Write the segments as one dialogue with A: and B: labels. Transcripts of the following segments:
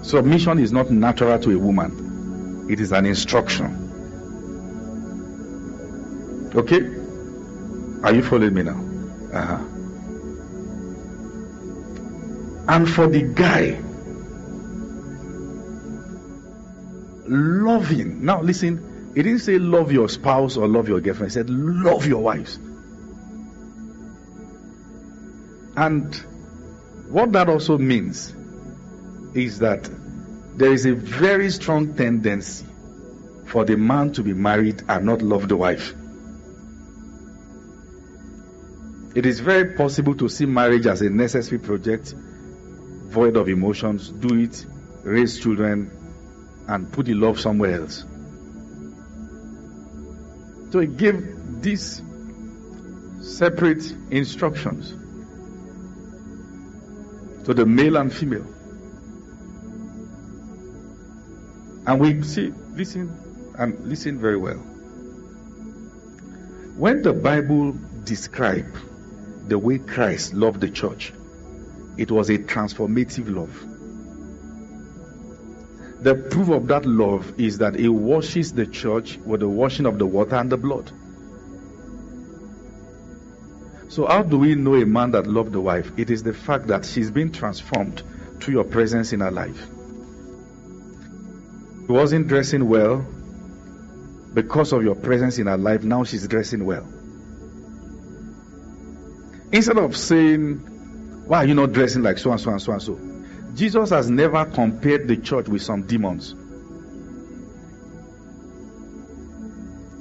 A: Submission is not natural to a woman. It is an instruction. Okay? Are you following me now? And for the guy, loving. Now listen, it didn't say love your spouse or love your girlfriend. It said love your wives. And what that also means is that there is a very strong tendency for the man to be married and not love the wife. It is very possible to see marriage as a necessary project, void of emotions, do it, raise children, and put the love somewhere else. So he gave these separate instructions to the male and female. And we see, listen very well. When the Bible describes the way Christ loved the church, it was a transformative love. The proof of that love is that he washes the church with the washing of the water and the blood. So how do we know a man that loved the wife? It is the fact that she's been transformed through your presence in her life. She wasn't dressing well. Because of your presence in her life, now she's dressing well. Instead of saying, why are you not dressing like so and so and so and so? Jesus has never compared the church with some demons.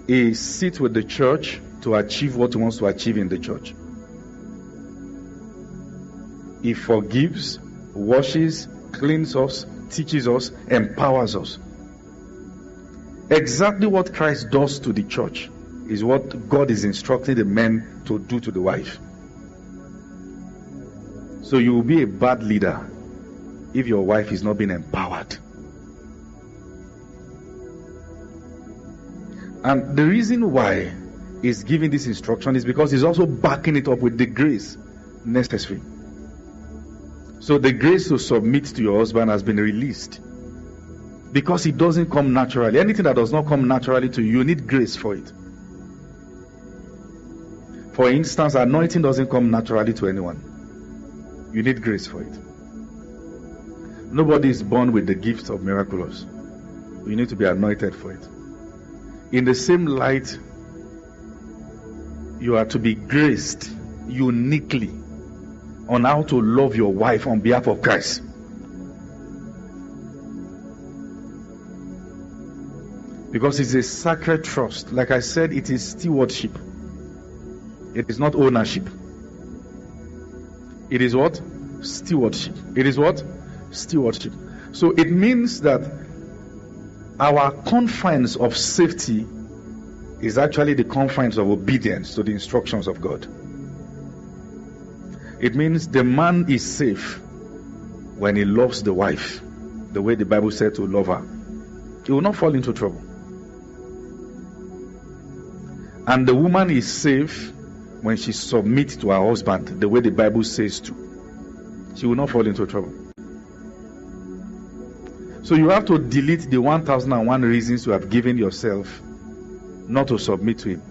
A: He sits with the church to achieve what he wants to achieve in the church. He forgives, washes, cleans us, teaches us, empowers us. Exactly what Christ does to the church is what God is instructing the men to do to the wife. So you will be a bad leader if your wife is not being empowered. And the reason why he's giving this instruction is because he's also backing it up with the grace necessary. So the grace to submit to your husband has been released. Because it doesn't come naturally. Anything that does not come naturally to you, you need grace for it. For instance, anointing doesn't come naturally to anyone. You need grace for it. Nobody is born with the gift of miraculous. You need to be anointed for it. In the same light, you are to be graced uniquely on how to love your wife on behalf of Christ. Because it's a sacred trust. Like I said, it is stewardship. It is not ownership. It is what? Stewardship. It is what? Stewardship. So it means that our confines of safety is actually the confines of obedience to the instructions of God. It means the man is safe when he loves the wife the way the Bible said to love her. He will not fall into trouble. And the woman is safe when she submits to her husband the way the Bible says to. She will not fall into trouble. So you have to delete the 1001 reasons you have given yourself not to submit to him.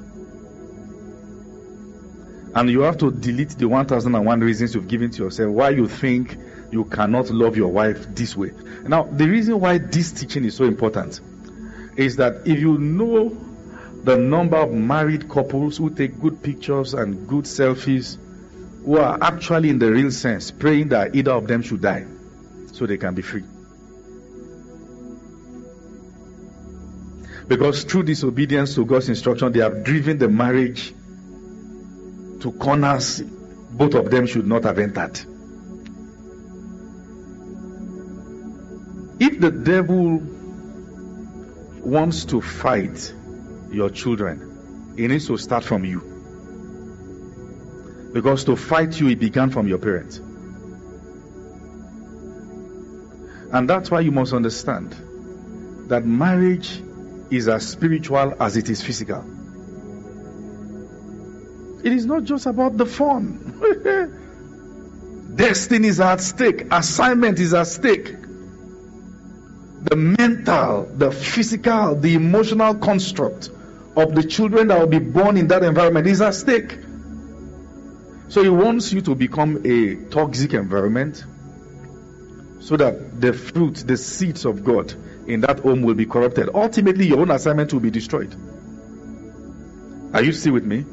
A: And you have to delete the 1001 reasons you've given to yourself why you think you cannot love your wife this way. Now, the reason why this teaching is so important is that if you know the number of married couples who take good pictures and good selfies, who are actually in the real sense praying that either of them should die so they can be free. Because through disobedience to God's instruction, they have driven the marriage to corners both of them should not have entered. If the devil wants to fight your children, he needs to start from you. Because to fight you, it began from your parents. And that's why you must understand that marriage is as spiritual as it is physical. It is not just about the fun. Destiny is at stake. Assignment is at stake. the mental, the physical, the emotional construct of the children that will be born in that environment is at stake. So he wants you to become a toxic environment so that the fruit, the seeds of God in that home will be corrupted. Ultimately, your own assignment will be destroyed. Are you still with me?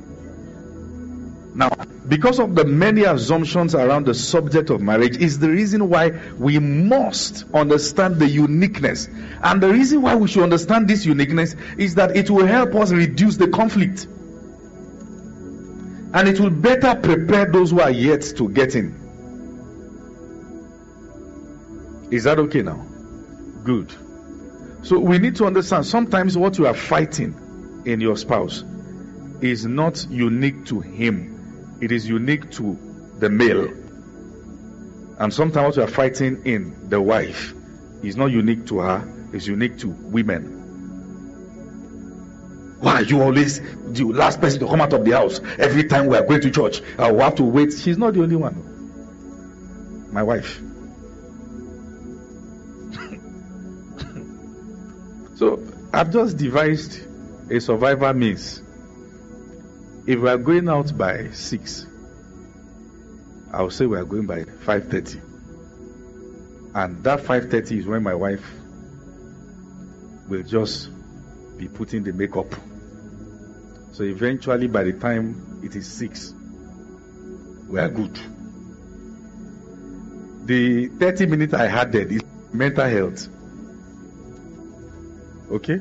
A: Now, because of the many assumptions around the subject of marriage is the reason why we must understand the uniqueness. And the reason why we should understand this uniqueness is that it will help us reduce the conflict. And it will better prepare those who are yet to get in. Is that okay now? Good. So we need to understand sometimes what you are fighting in your spouse is not unique to him. It is unique to the male. And sometimes what you are fighting in the wife is not unique to her, it's unique to women. Why are you always the last person to come out of the house every time we are going to church? I will have to wait. She's not the only one. My wife. So I've just devised a survival means. If we are going out by 6, I'll say we are going by 5:30. And that 5:30 is when my wife will just be putting the makeup. So eventually by the time it is 6, we are good. The 30 minutes I had there is mental health. Okay?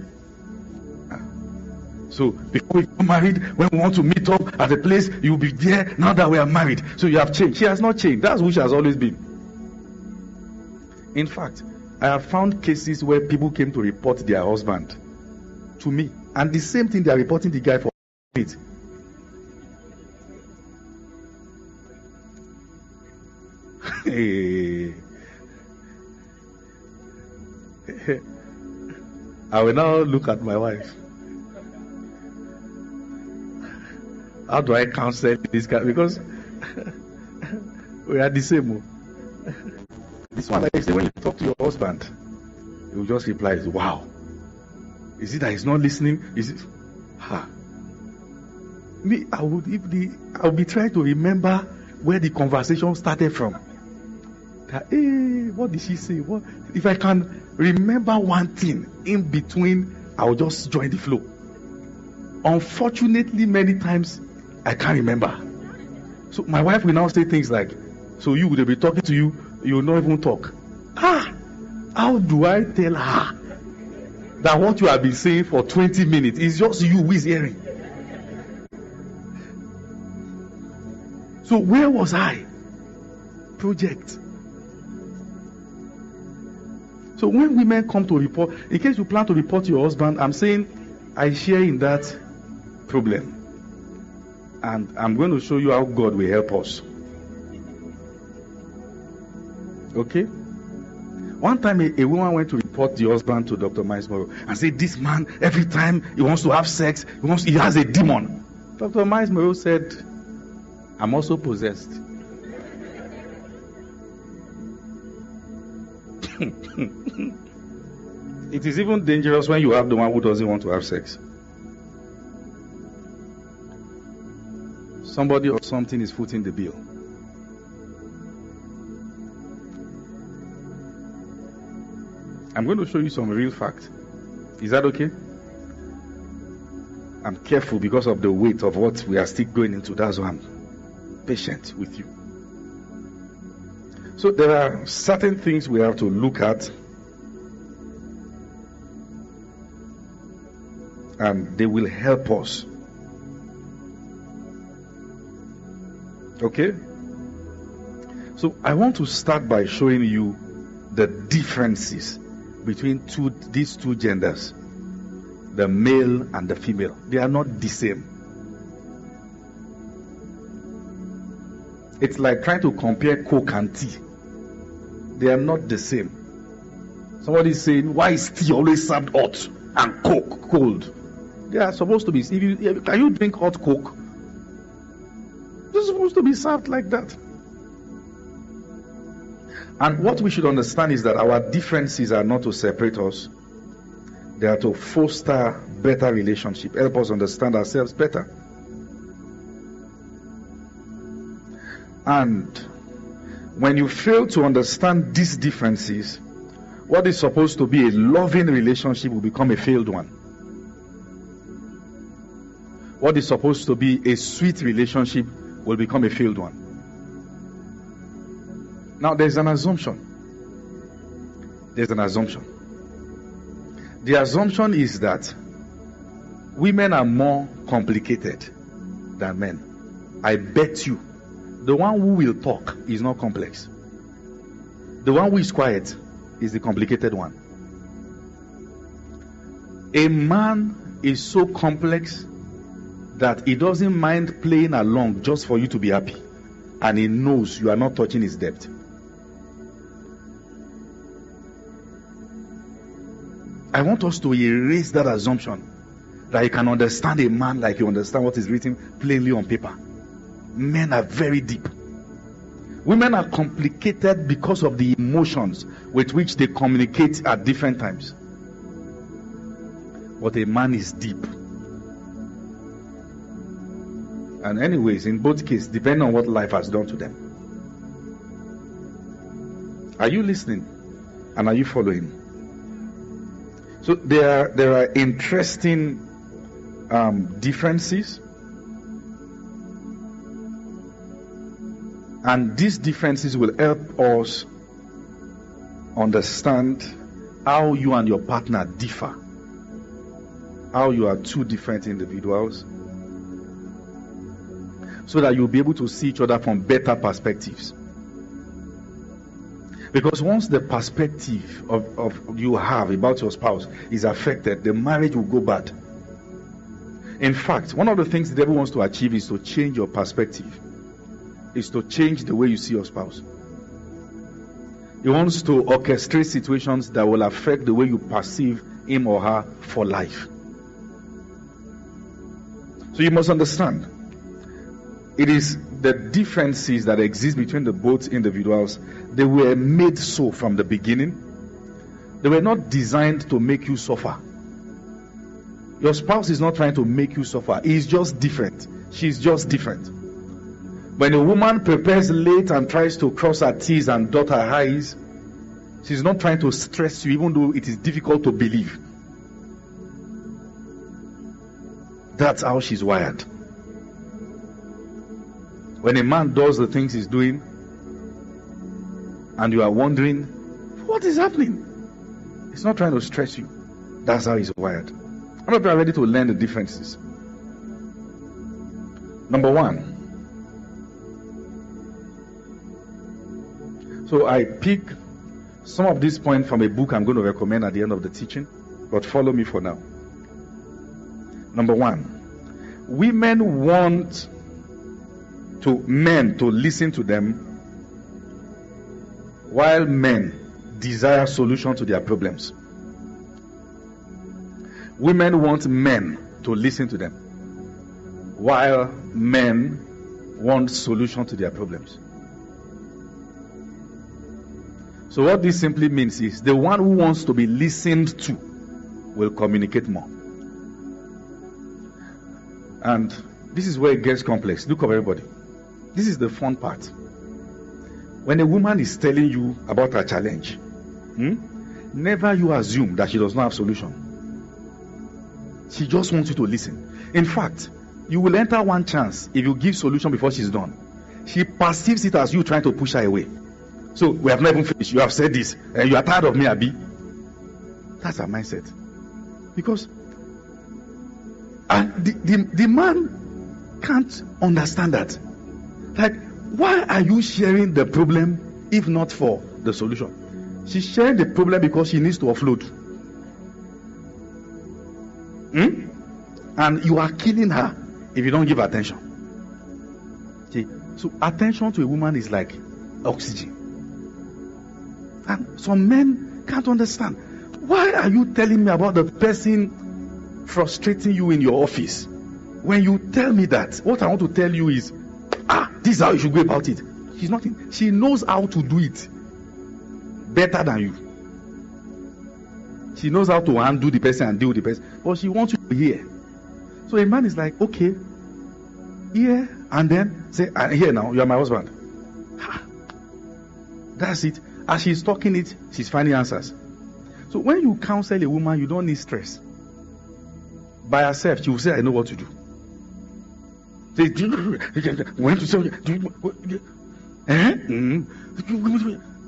A: So before we get married, when we want to meet up at a place, you'll be there now that we are married. So you have changed. She has not changed. That's who she has always been. In fact, I have found cases where people came to report their husband to me. And the same thing they are reporting the guy for it. I will now look at my wife. How do I counsel this guy? Because we are the same. This one, like, when you talk to your husband, he will just reply, "Wow." Is it that he's not listening? Is it? Me, I will be trying to remember where the conversation started from. Hey, what did she say? What? If I can remember one thing in between, I will just join the flow. Unfortunately, many times I can't remember. So my wife will now say things like, "So you would be talking to you, you will not even talk." How do I tell her that what you have been saying for 20 minutes is just you who is hearing? So where was I? Project. So when women come to report, in case you plan to report to your husband, I'm saying I share in that problem. And I'm going to show you how God will help us. Okay? One time a woman went to report the husband to Dr. Miles Morrow and said, "This man, every time he wants to have sex, he has a demon." Dr. Miles Morrow said, "I'm also possessed." It is even dangerous when you have the one who doesn't want to have sex. Somebody or something is footing the bill. I'm going to show you some real facts. Is that okay? I'm careful because of the weight of what we are still going into. That's why I'm patient with you. So there are certain things we have to look at, and they will help us. Okay? So I want to start by showing you the differences between these two genders, the male and the female. They are not the same. It's like trying to compare Coke and tea. They are not the same. Somebody is saying, "Why is tea always served hot and Coke cold?" They are supposed to be. Can you drink hot Coke? They're supposed to be served like that. And what we should understand is that our differences are not to separate us. They are to foster better relationship, help us understand ourselves better. And when you fail to understand these differences, what is supposed to be a loving relationship will become a failed one. What is supposed to be a sweet relationship will become a failed one. Now, there's an assumption. The assumption is that women are more complicated than men. I bet you, the one who will talk is not complex. The one who is quiet is the complicated one. A man is so complex that he doesn't mind playing along just for you to be happy. And he knows you are not touching his depth. I want us to erase that assumption that you can understand a man like you understand what is written plainly on paper. Men are very deep. Women are complicated because of the emotions with which they communicate at different times. But a man is deep. And anyways, in both cases, depending on what life has done to them. Are you listening? And are you following? So there are interesting differences. And these differences will help us understand how you and your partner differ. How you are two different individuals. So that you'll be able to see each other from better perspectives. Because once the perspective of you have about your spouse is affected, the marriage will go bad. In fact, one of the things the devil wants to achieve is to change your perspective. Is to change the way you see your spouse. He wants to orchestrate situations that will affect the way you perceive him or her for life. So you must understand, it is the differences that exist between the both individuals. They were made so from the beginning. They were not designed to make you suffer. Your spouse is not trying to make you suffer. He's just different. She's just different. When a woman prepares late and tries to cross her T's and dot her I's, she's not trying to stress you, even though it is difficult to believe. That's how she's wired. When a man does the things he's doing, and you are wondering, what is happening? He's not trying to stress you. That's how he's wired. How many people are ready to learn the differences? Number one. So I pick some of these points from a book I'm going to recommend at the end of the teaching, but follow me for now. Number one, women want men to listen to them, while men desire solution to their problems. Women want men to listen to them, while men want solution to their problems. So what this simply means is the one who wants to be listened to will communicate more. And this is where it gets complex. Look up, everybody. This is the fun part. When a woman is telling you about her challenge, never you assume that she does not have solution. She just wants you to listen. In fact, you will enter one chance if you give solution before she's done. She perceives it as you trying to push her away. So we have not even finished. You have said this, and you are tired of me, Abi. That's her mindset. Because the man can't understand that. Like, why are you sharing the problem if not for the solution? She's sharing the problem because she needs to offload. And you are killing her if you don't give attention. See? So attention to a woman is like oxygen. And some men can't understand. Why are you telling me about the person frustrating you in your office? When you tell me that, what I want to tell you is, this is how you should go about it. She's not. She knows how to do it. better than you. She knows how to handle the person and deal with the person, but she wants you to hear. So a man is like, okay, here, and then say, here now, you are my husband. That's it. As she's talking it, she's finding answers. So when you counsel a woman, you don't need stress. By herself, she will say, I know what to do. Say, when to say,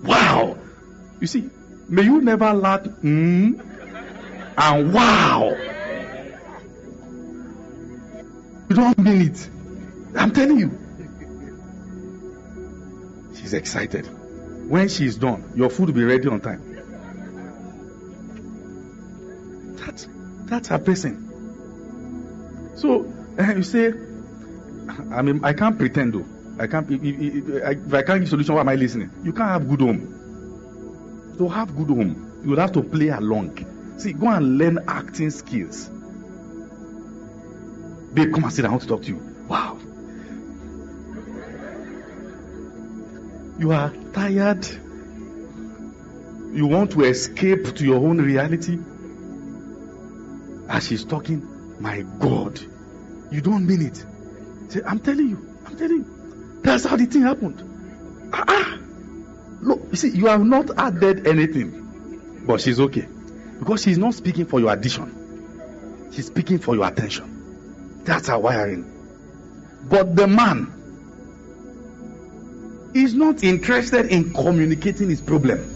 A: wow. You see, may you never lack and wow. You don't mean it. I'm telling you. She's excited. When she's done, your food will be ready on time. That's her person. So you say, I mean, I can't pretend though. I can't. If I can't give solution, why am I listening? You can't have good home. To have good home, you will have to play along. See, go and learn acting skills. Babe, come and sit down. I want to talk to you. Wow. You are tired. You want to escape to your own reality. As she's talking, my God, you don't mean it. Say, I'm telling you. That's how the thing happened. Look, you see, you have not added anything, but she's okay. Because she's not speaking for your addition. She's speaking for your attention. That's her wiring. But the man is not interested in communicating his problem.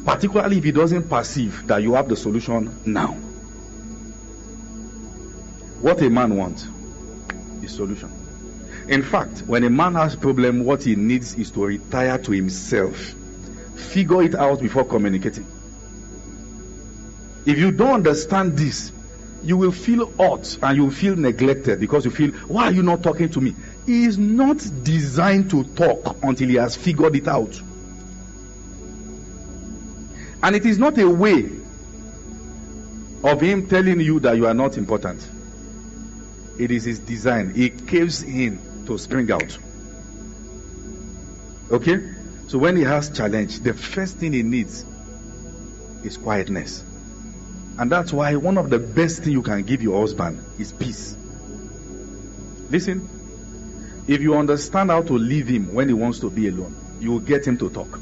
A: Particularly if he doesn't perceive that you have the solution now. What a man wants is solution. In fact, when a man has a problem, what he needs is to retire to himself. Figure it out before communicating. If you don't understand this, you will feel hurt and you will feel neglected because you feel, why are you not talking to me? He is not designed to talk until he has figured it out. And it is not a way of him telling you that you are not important. It is his design. He caves in to spring out. Okay? So when he has challenge, the first thing he needs is quietness. And that's why one of the best things you can give your husband is peace. Listen, if you understand how to leave him when he wants to be alone, you will get him to talk.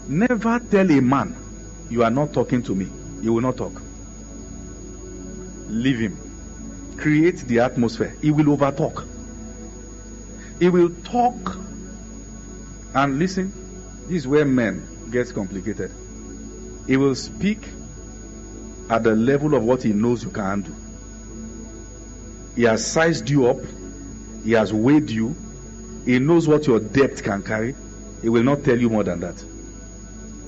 A: Never tell a man, you are not talking to me. He will not talk. Leave him. Create the atmosphere. He will overtalk. He will talk. And listen, this is where men gets complicated. He will speak at the level of what he knows you can handle. He has sized you up. He has weighed you. He knows what your depth can carry. He will not tell you more than that.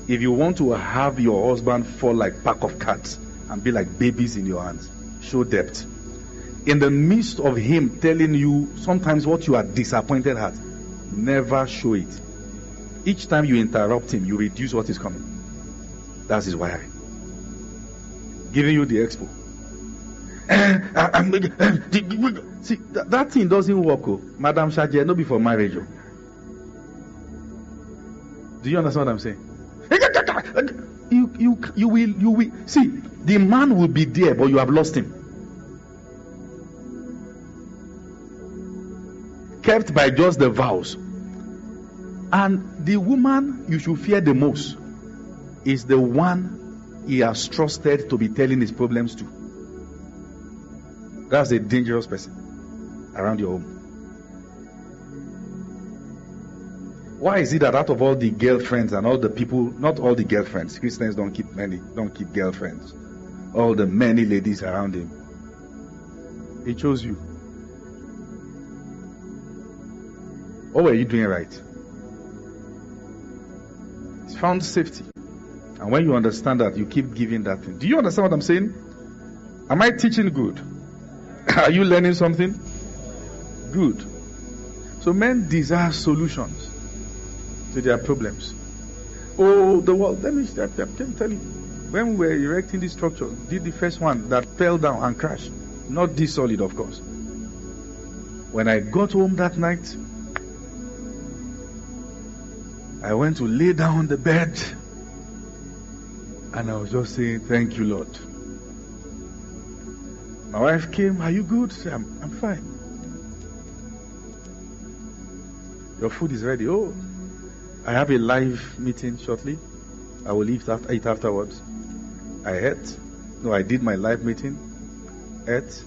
A: If you want to have your husband fall like pack of cats and be like babies in your hands, show depth. In the midst of him telling you sometimes what you are disappointed at, never show it. Each time you interrupt him, you reduce what is coming. That's his wiring. Giving you the expo. See, that thing doesn't work. Oh. Madam Shaje, no be for marriage. Oh. Do you understand what I'm saying? You will see, the man will be there, but you have lost him. Kept by just the vows. And the woman you should fear the most is the one he has trusted to be telling his problems to. That's a dangerous person around your home. Why is it that out of all the girlfriends and all the people, not all the girlfriends, Christians don't keep girlfriends, all the many ladies around him, he chose you? What were you doing right? It's found safety. And when you understand that, you keep giving that thing. Do you understand what I'm saying? Am I teaching good? Are you learning something? Good. So men desire solutions to their problems. Oh, the world. Let me tell you. When we were erecting this structure, did the first one that fell down and crashed. Not this solid, of course. When I got home that night, I went to lay down on the bed and I was just saying, thank you, Lord. My wife came, are you good? I said, I'm fine. Your food is ready. Oh, I have a live meeting shortly. I will eat afterwards. I ate. No, I did my live meeting. Ate.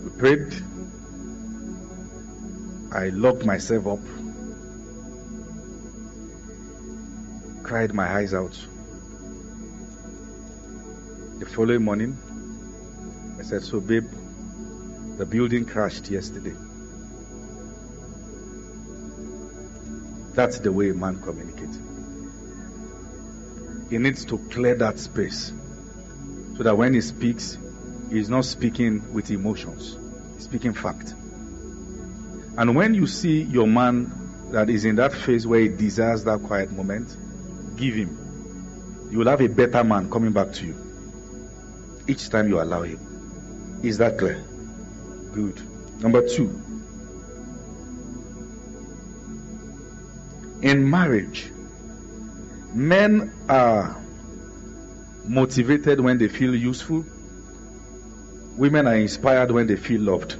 A: We prayed. I locked myself up. Cried my eyes out. The following morning, I said, so babe, the building crashed yesterday. That's the way a man communicates. He needs to clear that space so that when he speaks, he's not speaking with emotions. He's speaking fact. And when you see your man that is in that phase where he desires that quiet moment, give him. You will have a better man coming back to you each time you allow him. Is that clear? Good. Number 2. In marriage, men are motivated when they feel useful. Women are inspired when they feel loved.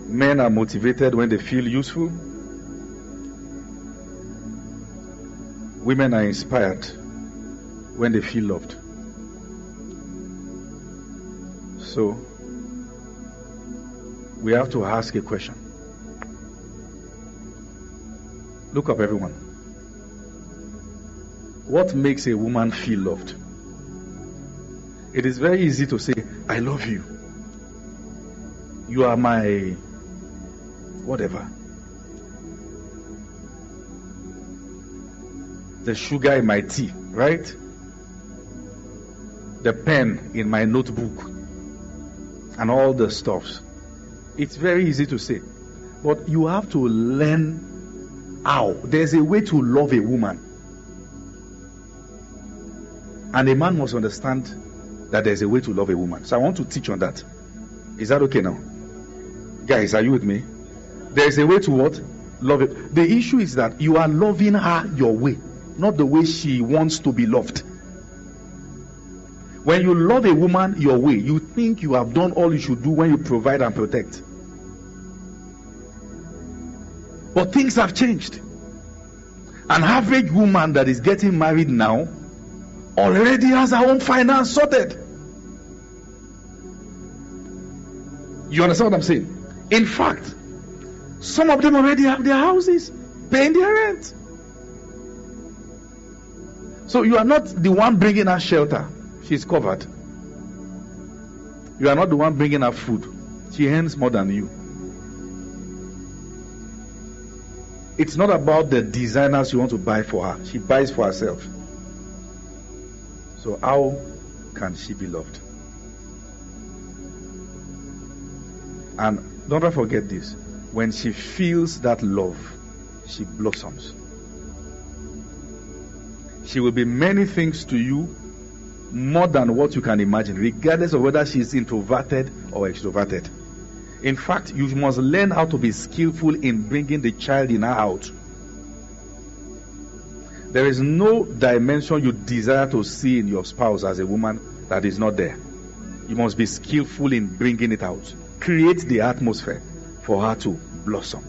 A: Men are motivated when they feel useful. Women are inspired when they feel loved. So, we have to ask a question. Look up, everyone. What makes a woman feel loved? It is very easy to say, I love you. You are my whatever. The sugar in my tea, right? The pen in my notebook and all the stuffs. It's very easy to say, but you have to learn how. There's a way to love a woman, and a man must understand that there's a way to love a woman. So I want to teach on that. Is that okay now? Guys, are you with me? There's a way to what? Love it. The issue is that you are loving her your way, not the way she wants to be loved. When you love a woman your way, you think you have done all you should do when you provide and protect. But things have changed. An average woman that is getting married now already has her own finance sorted. You understand what I'm saying? In fact, some of them already have their houses, paying their rent. So you are not the one bringing her shelter. She's covered. You are not the one bringing her food. She earns more than you. It's not about the designers you want to buy for her. She buys for herself. So how can she be loved? And don't forget this. When she feels that love, she blossoms. She will be many things to you, more than what you can imagine, regardless of whether she is introverted or extroverted. In fact, you must learn how to be skillful in bringing the child in her out. There is no dimension you desire to see in your spouse as a woman that is not there. You must be skillful in bringing it out. Create the atmosphere for her to blossom.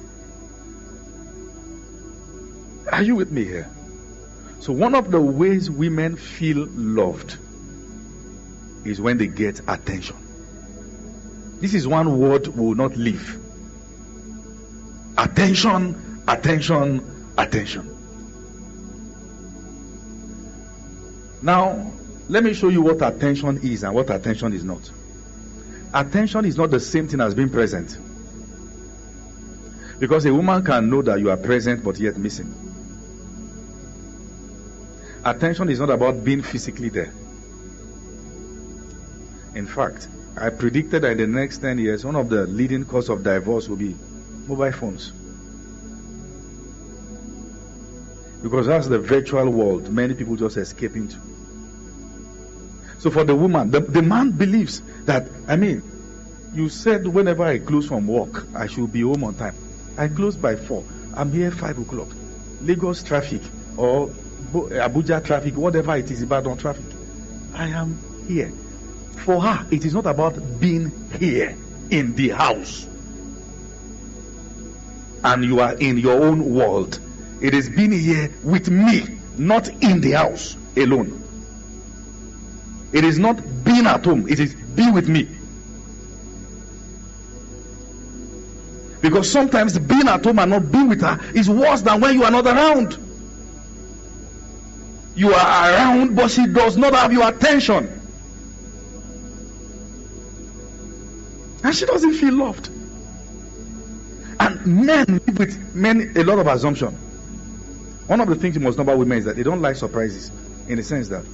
A: Are you with me here? So one of the ways women feel loved is when they get attention. This is one word we will not leave. Attention, attention, attention. Now, let me show you what attention is and what attention is not. Attention is not the same thing as being present. Because a woman can know that you are present but yet missing. Attention is not about being physically there. In fact, I predicted that in the next 10 years, one of the leading causes of divorce will be mobile phones. Because that's the virtual world many people just escape into. So for the woman, the man believes that, You said whenever I close from work, I should be home on time. I close by 4. I'm here 5 o'clock. Lagos traffic or Abuja traffic, whatever it is, Ibadan traffic. I am here. For her, it is not about being here in the house. And you are in your own world. It is being here with me, not in the house alone. It is not being at home, it is be with me. Because sometimes being at home and not being with her is worse than when you are not around. You are around, but she does not have your attention. And she doesn't feel loved. And men live with a lot of assumption. One of the things you must know about women is that they don't like surprises. In the sense that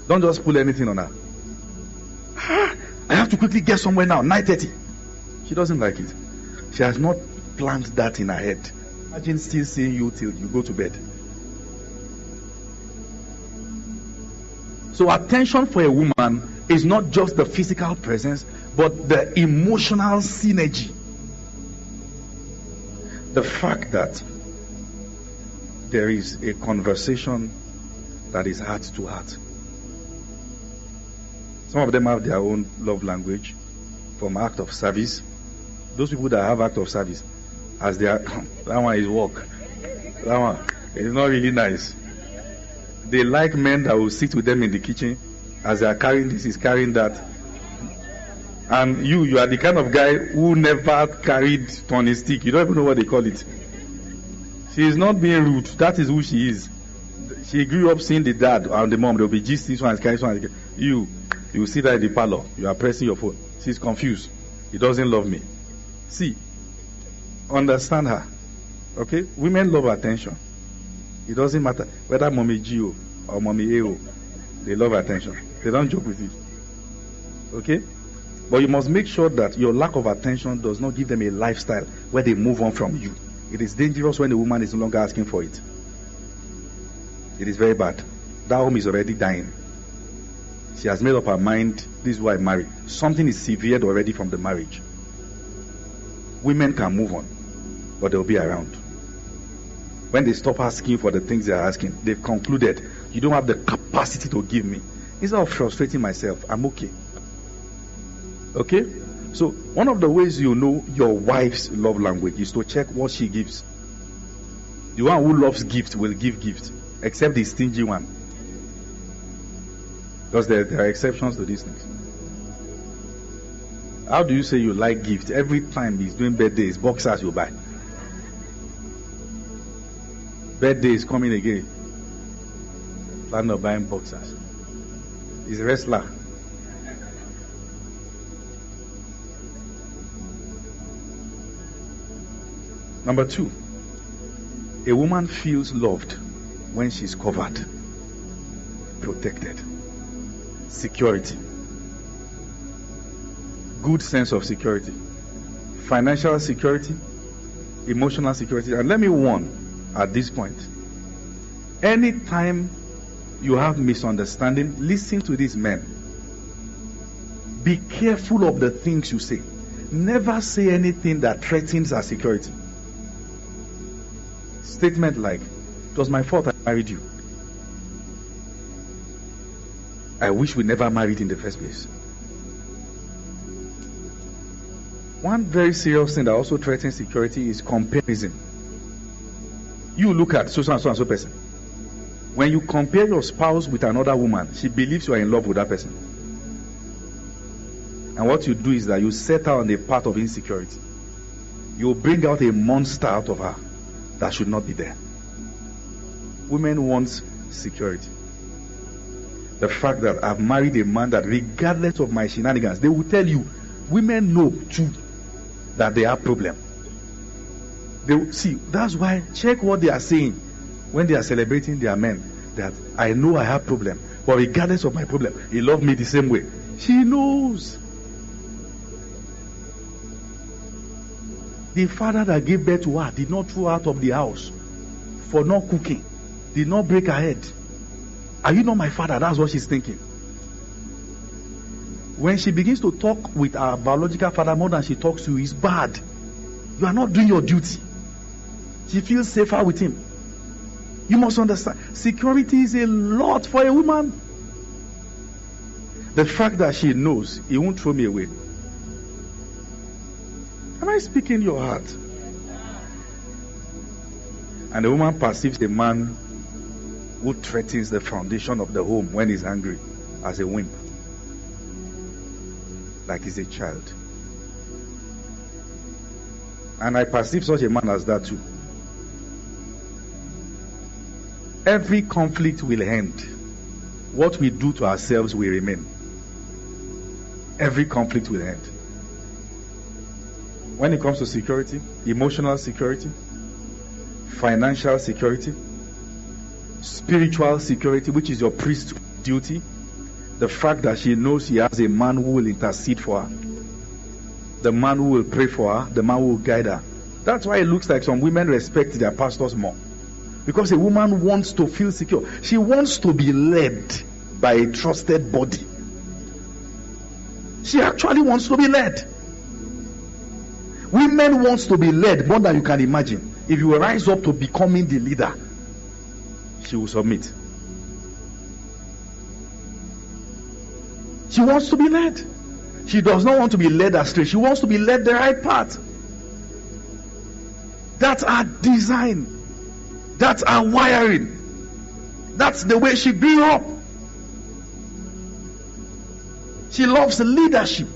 A: don't just pull anything on her. I have to quickly get somewhere now, 9:30. She doesn't like it. She has not planned that in her head. Imagine still seeing you till you go to bed. So attention for a woman is not just the physical presence, but the emotional synergy. The fact that there is a conversation that is heart to heart. Some of them have their own love language, from act of service. Those people that have act of service, as they are, that one is work. That one is not really nice. They like men that will sit with them in the kitchen as they are carrying this, is carrying that. And you are the kind of guy who never carried turning stick. You don't even know what they call it. She is not being rude. That is who she is. She grew up seeing the dad and the mom. They'll be just this one is carrying, this one is carrying. You see that in the parlor. You are pressing your phone. She's confused. He doesn't love me. See, understand her. Okay? Women love attention. It doesn't matter whether mommy Gio or mommy AO. They love attention. They don't joke with it. Okay? But you must make sure that your lack of attention does not give them a lifestyle where they move on from you. It is dangerous when the woman is no longer asking for it. It is very bad. That home is already dying. She has made up her mind, this is why I marry. Something is severed already from the marriage. Women can move on, but they'll be around. When they stop asking for the things they're asking, they've concluded, you don't have the capacity to give me. Instead of frustrating myself, I'm okay. Okay? So, one of the ways you know your wife's love language is to check what she gives. The one who loves gift will give gift, except the stingy one. Because there are exceptions to these things. How do you say you like gift? Every time he's doing birthdays, boxers you buy. Birthday is coming again. Plan of buying boxers. He's a wrestler. Number 2, a woman feels loved when she's covered, protected, security, good sense of security, financial security, emotional security. And let me warn at this point, anytime you have misunderstanding, listen to these men. Be careful of the things you say. Never say anything that threatens our security. Statement like, it was my fault I married you. I wish we never married in the first place. One very serious thing that also threatens security is comparison. You look at so and so person. When you compare your spouse with another woman, she believes you are in love with that person. And what you do is that you set her on a path of insecurity. You bring out a monster out of her that should not be there. Women want security. The fact that I've married a man that regardless of my shenanigans, they will tell you, women know too that they have problem. They will, see, that's why check what they are saying when they are celebrating their men, that I know I have problem, but regardless of my problem, he loved me the same way. She knows. The father that gave birth to her did not throw her out of the house for not cooking, did not break her head. Are you not my father? That's what she's thinking. When she begins to talk with our biological father more than she talks to you, it's bad. You are not doing your duty. She feels safer with him. You must understand, security is a lot for a woman. The fact that she knows he won't throw me away. Am I speaking your heart? And the woman perceives a man who threatens the foundation of the home when he's angry as a wimp, like he's a child. And I perceive such a man as that too. Every conflict will end. What we do to ourselves will remain. Every conflict will end. When it comes to security, emotional security, financial security, spiritual security, which is your priest's duty, the fact that she knows she has a man who will intercede for her, the man who will pray for her, the man who will guide her. That's why it looks like some women respect their pastors more. Because a woman wants to feel secure. She wants to be led by a trusted body. She actually wants to be led. Women want to be led more than you can imagine. If you rise up to becoming the leader, she will submit. She wants to be led. She does not want to be led astray. She wants to be led the right path. That's our design. That's our wiring. That's the way she grew up. She loves leadership.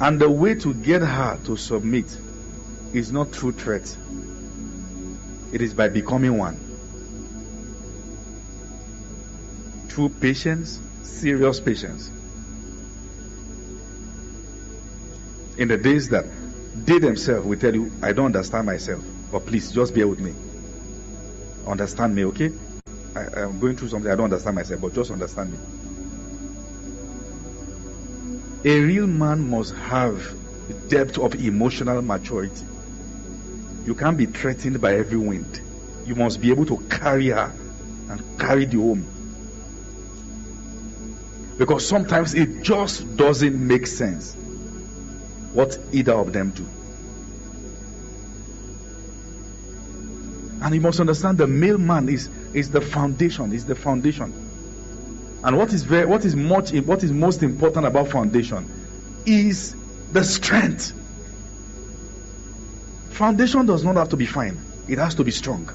A: And the way to get her to submit is not through threat. It is by becoming one. Through patience, serious patience. In the days that they themselves will tell you, I don't understand myself, but please just bear with me. Understand me, okay? I am going through something, I don't understand myself, but just understand me. A real man must have a depth of emotional maturity. You can't be threatened by every wind. You must be able to carry her and carry the home. Because sometimes it just doesn't make sense what either of them do. And you must understand the male man is the foundation, is the foundation. And what is most important about foundation is the strength. Foundation does not have to be fine, it has to be strong.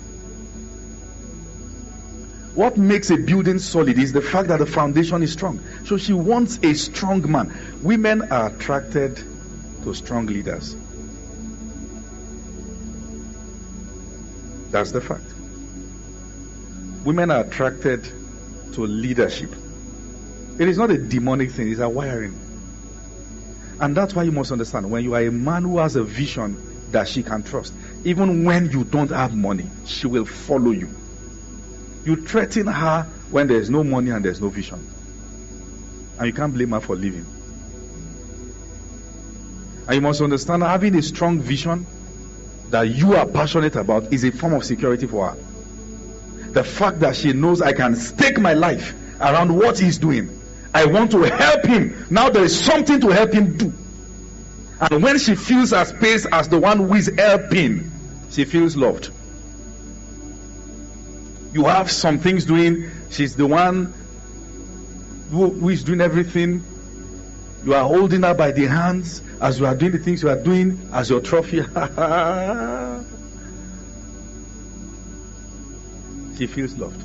A: What makes a building solid is the fact that the foundation is strong. So she wants a strong man. Women are attracted to strong leaders. That's the fact. Women are attracted to leadership. It is not a demonic thing, it's a wiring. And that's why you must understand, when you are a man who has a vision that she can trust, even when you don't have money, she will follow you. You threaten her when there's no money and there's no vision. And you can't blame her for leaving. And you must understand, having a strong vision that you are passionate about is a form of security for her. The fact that she knows I can stake my life around what he's doing. I want to help him. Now there is something to help him do. And when she feels her space as the one who is helping, she feels loved. You have some things doing, she's the one who is doing everything. You are holding her by the hands as you are doing the things you are doing as your trophy. She feels loved.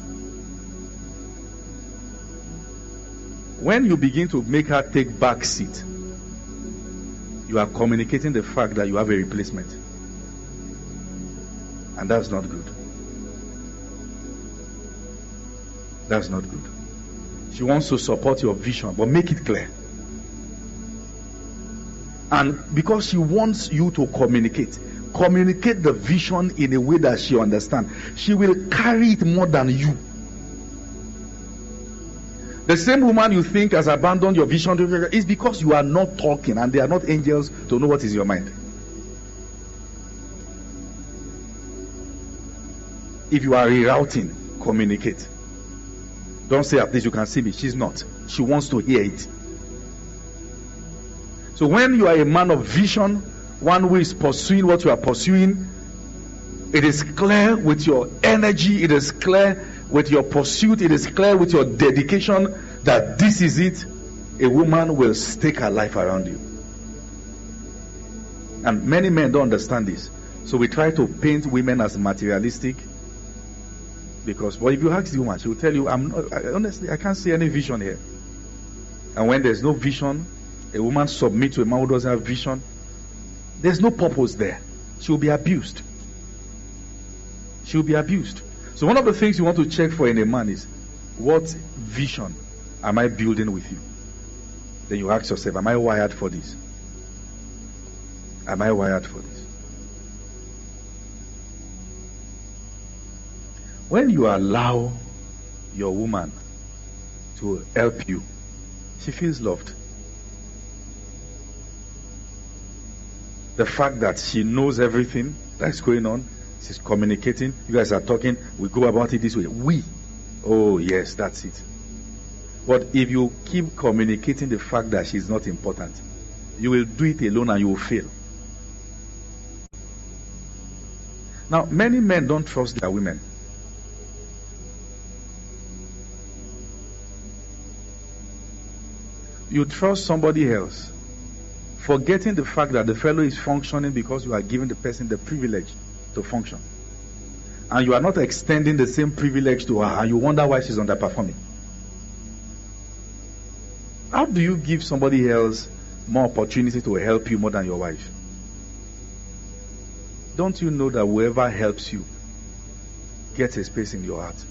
A: When you begin to make her take back seat, you are communicating the fact that you have a replacement. And that's not good. That's not good. She wants to support your vision, but make it clear. And because she wants you to communicate the vision in a way that she understands, she will carry it more than you. The same woman you think has abandoned your vision is because you are not talking, and they are not angels to know what is your mind. If you are rerouting, communicate. Don't say at least you can see me. She's not. She wants to hear it. So when you are a man of vision, one who is pursuing what you are pursuing, it is clear with your energy, it is clear with your pursuit, it is clear with your dedication that this is it. A woman will stake her life around you. And many men don't understand this. So we try to paint women as materialistic. But if you ask the woman, she will tell you, honestly, I can't see any vision here. And when there's no vision, a woman submits to a man who doesn't have vision, there's no purpose there. She will be abused. She will be abused. So one of the things you want to check for in a man is, what vision am I building with you? Then you ask yourself, am I wired for this? Am I wired for this? When you allow your woman to help you, she feels loved. The fact that she knows everything that's going on, she's communicating, you guys are talking, we go about it this way. Oh yes, that's it. But if you keep communicating the fact that she's not important, you will do it alone and you will fail. Now, many men don't trust their women. You trust somebody else, forgetting the fact that the fellow is functioning because you are giving the person the privilege to function. And you are not extending the same privilege to her, and you wonder why she's underperforming. How do you give somebody else more opportunity to help you more than your wife? Don't you know that whoever helps you gets a space in your heart?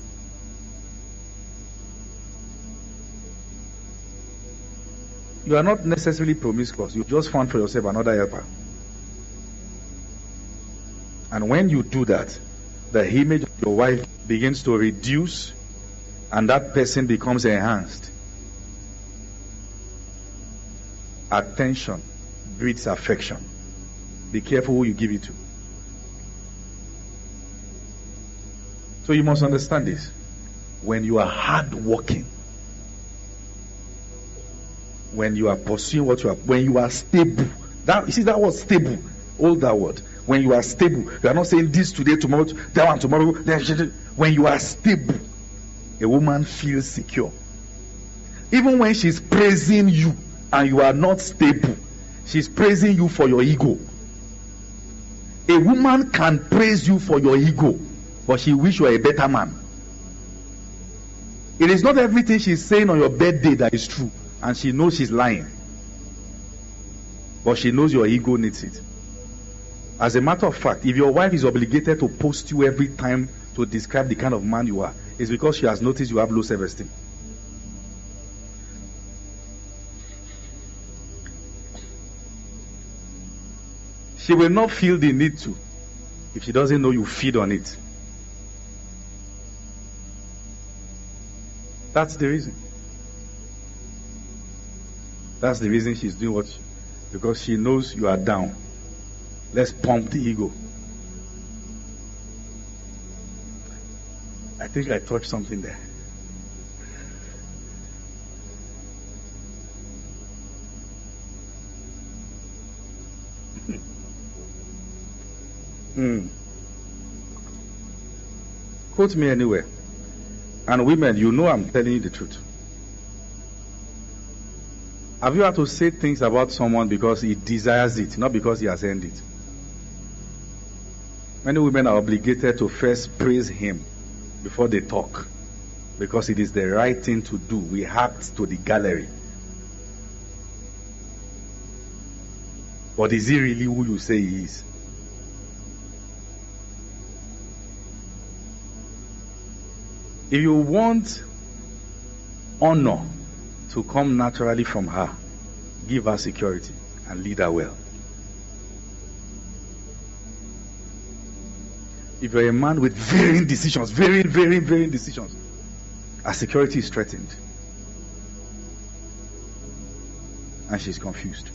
A: You are not necessarily promiscuous. You just found for yourself another helper. And when you do that, the image of your wife begins to reduce and that person becomes enhanced. Attention breeds affection. Be careful who you give it to. So you must understand this. When you are hardworking, when you are pursuing what you are, when you are stable, you see that word stable, hold that word. When you are stable, you are not saying this today, tomorrow, that one tomorrow. When you are stable, a woman feels secure. Even when she's praising you and you are not stable, she's praising you for your ego. A woman can praise you for your ego, but she wish you were a better man. It is not everything she's saying on your birthday that is true, and she knows she's lying. But she knows your ego needs it. As a matter of fact, if your wife is obligated to post you every time to describe the kind of man you are, it's because she has noticed you have low self-esteem. She will not feel the need to if she doesn't know you feed on it. That's the reason. That's the reason she's doing because she knows you are down. Let's pump the ego. I think I touched something there. Quote me anywhere. And women, you know I'm telling you the truth. Have you had to say things about someone because he desires it, not because he has earned it? Many women are obligated to first praise him before they talk, because it is the right thing to do. We act to the gallery. But is he really who you say he is? If you want honor to come naturally from her, give her security and lead her well. If you're a man with varying decisions, varying decisions, her security is threatened. And she's confused.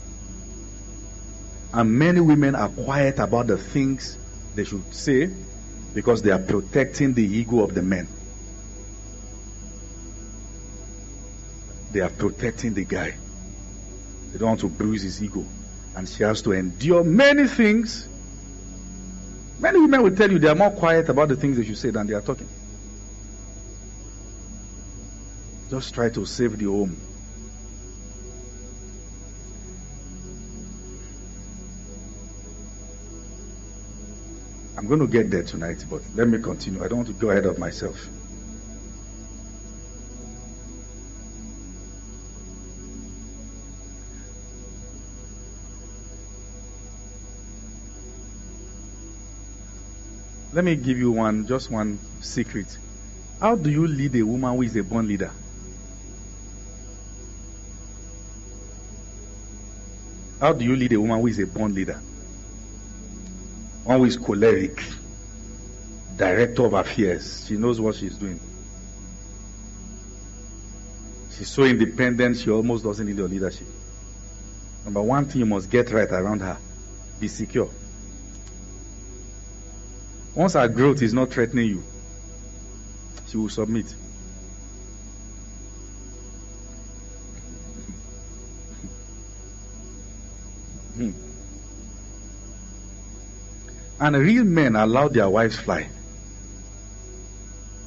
A: And many women are quiet about the things they should say because they are protecting the ego of the men. they are protecting the guy. They don't want to bruise his ego. And she has to endure many things. Many women will tell you they are more quiet about the things they should say than they are talking. Just try to save the home. I'm going to get there tonight, but let me continue. I don't want to go ahead of myself. Let me give you just one secret. How do you lead a woman who is a born leader? How do you lead a woman who is a born leader? One who is choleric, director of affairs. She knows what she's doing. She's so independent, she almost doesn't need your leadership. Number one thing you must get right around her, be secure. Once her growth is not threatening you, she will submit. And real men allow their wives fly.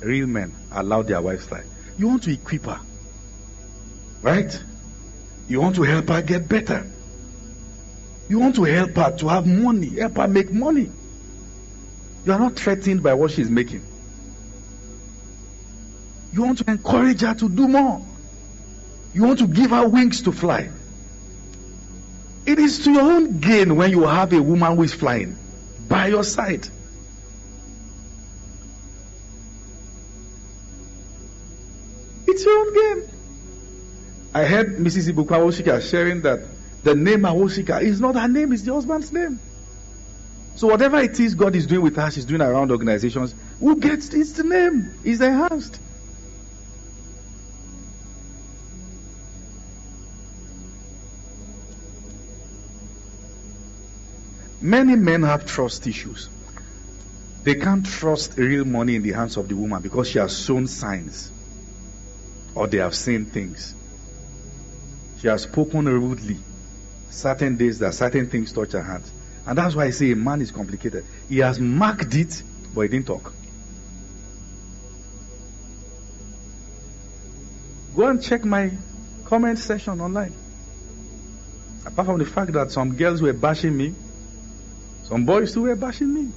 A: Real men allow their wives fly. You want to equip her, right? You want to help her get better. You want to help her to have money, help her make money. You are not threatened by what she's making. You want to encourage her to do more. You want to give her wings to fly. It is to your own gain when you have a woman who is flying by your side. It's your own game. I heard Mrs. Ibuka Awoshika sharing that the name Awoshika is not her name, it's the husband's name. So whatever it is God is doing with her, she's doing around organizations, who gets it's the name, is enhanced. Many men have trust issues. They can't trust real money in the hands of the woman because she has shown signs, or they have seen things. She has spoken rudely certain days that certain things touch her hands. And that's why I say a man is complicated. He has marked it, but he didn't talk. Go and check my comment section online. Apart from the fact that some girls were bashing me, some boys too were bashing me.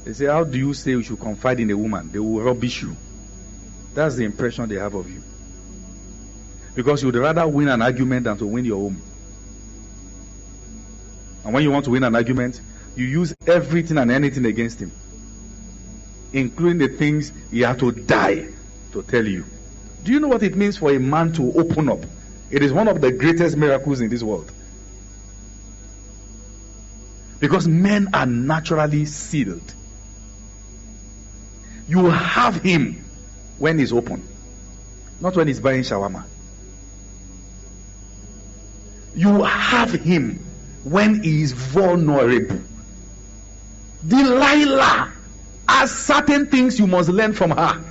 A: They say, how do you say you should confide in a woman? They will rubbish you. That's the impression they have of you. Because you would rather win an argument than to win your home. And when you want to win an argument, you use everything and anything against him, including the things he had to die to tell you. Do you know what it means for a man to open up? It is one of the greatest miracles in this world. Because men are naturally sealed. You have him when he's open, not when he's buying shawarma. You have him when he is vulnerable. Delilah has certain things you must learn from her.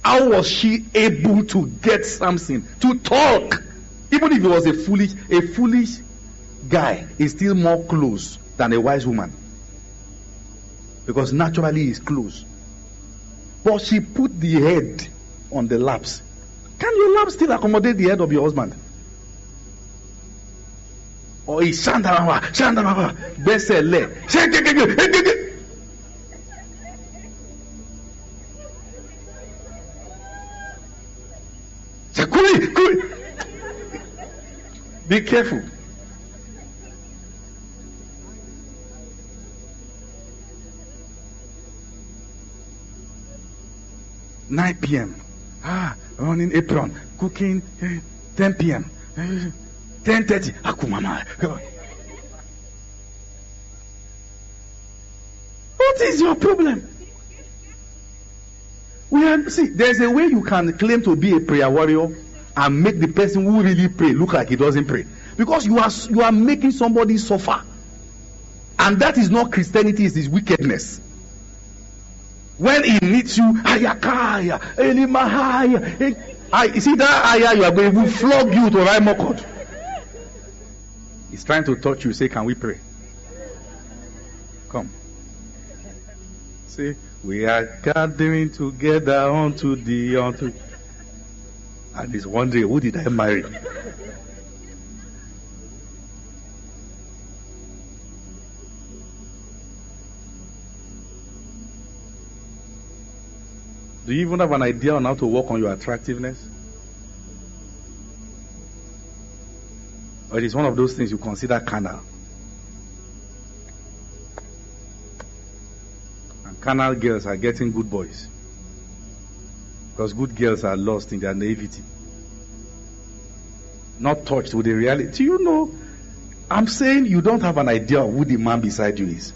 A: How was she able to get Samson to talk? Even if he was a foolish guy, is still more close than a wise woman. Because naturally he's close. But she put the head on the laps. Can your lap still accommodate the head of your husband? Or is Shandamama, Besele. Be careful. "9 p.m. Running apron, cooking, 10 p.m. 10:30. Akumama. What is your problem? There's a way you can claim to be a prayer warrior and make the person who really pray look like he doesn't pray. Because you are making somebody suffer. And that is not Christianity, it is wickedness. When he needs you, You see that ayah you are going, will flog you to write more code. He's trying to touch you. Say, can we pray? Come. Say, we are gathering together unto thee, unto. And he's wondering, who did I marry? Do you even have an idea on how to work on your attractiveness? Or it is one of those things you consider carnal? And carnal girls are getting good boys. Because good girls are lost in their naivety. Not touched with the reality. Do you know, I'm saying you don't have an idea of who the man beside you is.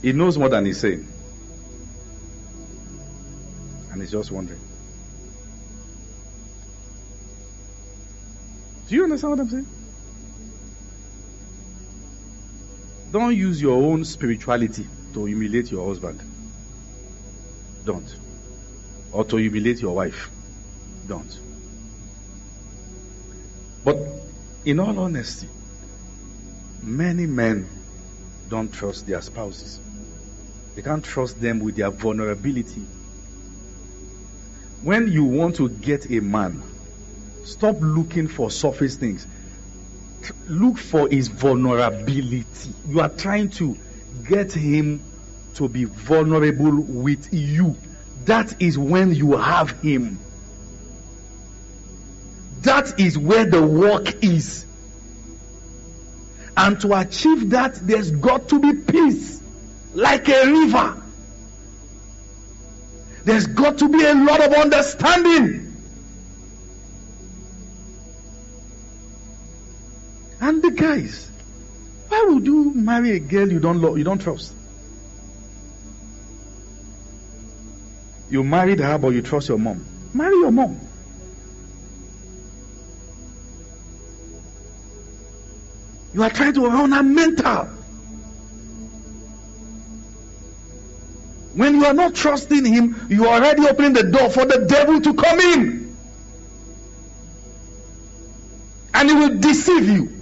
A: He knows more than he's saying. And he's just wondering. Do you understand what I'm saying? Don't use your own spirituality to humiliate your husband. Don't. Or to humiliate your wife. Don't. But in all honesty, many men don't trust their spouses. They can't trust them with their vulnerability. When you want to get a man, stop looking for surface things. Look for his vulnerability. You are trying to get him to be vulnerable with you. That is when you have him. That is where the work is. And to achieve that, there's got to be peace. Like a river. There's got to be a lot of understanding. And the guys, why would you marry a girl you don't love, you don't trust? You married her, but you trust your mom. Marry your mom. You are trying to run her mental. When you are not trusting him, you are already opening the door for the devil to come in. And he will deceive you.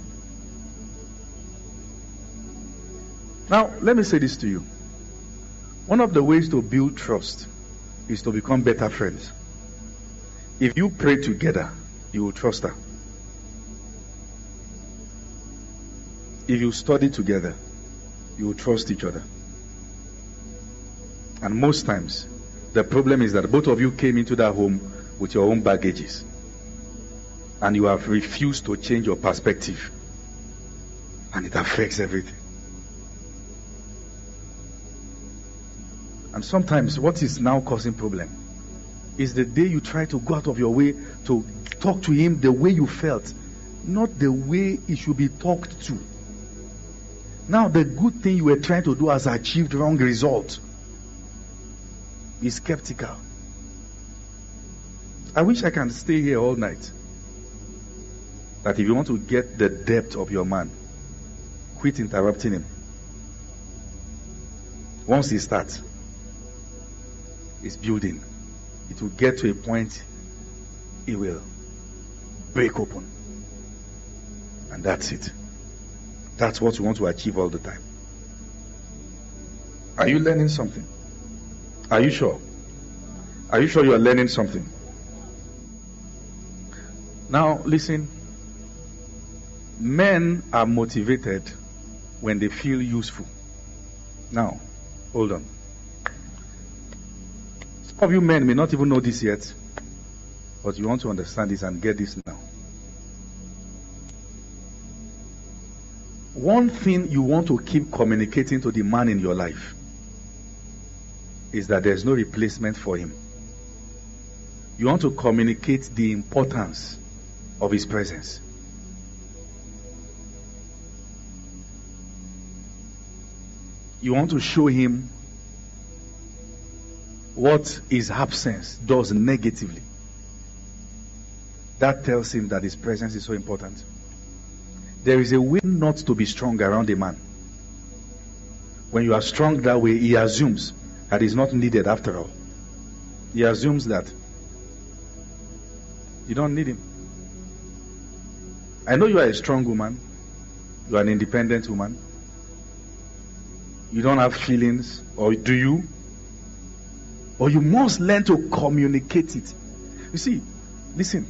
A: Now, let me say this to you. One of the ways to build trust is to become better friends. If you pray together, you will trust her. If you study together, you will trust each other. And most times, the problem is that both of you came into that home with your own baggages. And you have refused to change your perspective. And it affects everything. And sometimes what is now causing problem is the day you try to go out of your way to talk to him the way you felt, not the way he should be talked to. Now the good thing you were trying to do has achieved wrong result. He's skeptical. I wish I can stay here all night. That if you want to get the depth of your man, quit interrupting him. Once he starts, it's building. It will get to a point, it will break open. And that's it. That's what you want to achieve all the time. Are you learning something? Are you sure? Are you sure you are learning something? Now, listen. Men are motivated when they feel useful. Now, hold on. Some of you men may not even know this yet, but you want to understand this and get this now. One thing you want to keep communicating to the man in your life is that there's no replacement for him. You want to communicate the importance of his presence. You want to show him what his absence does negatively. That tells him that his presence is so important. There is a way not to be strong around a man. When you are strong that way, he assumes that is not needed after all. He assumes that you don't need him. I know you are a strong woman. You are an independent woman. You don't have feelings, or do you? Or you must learn to communicate it. You see, listen.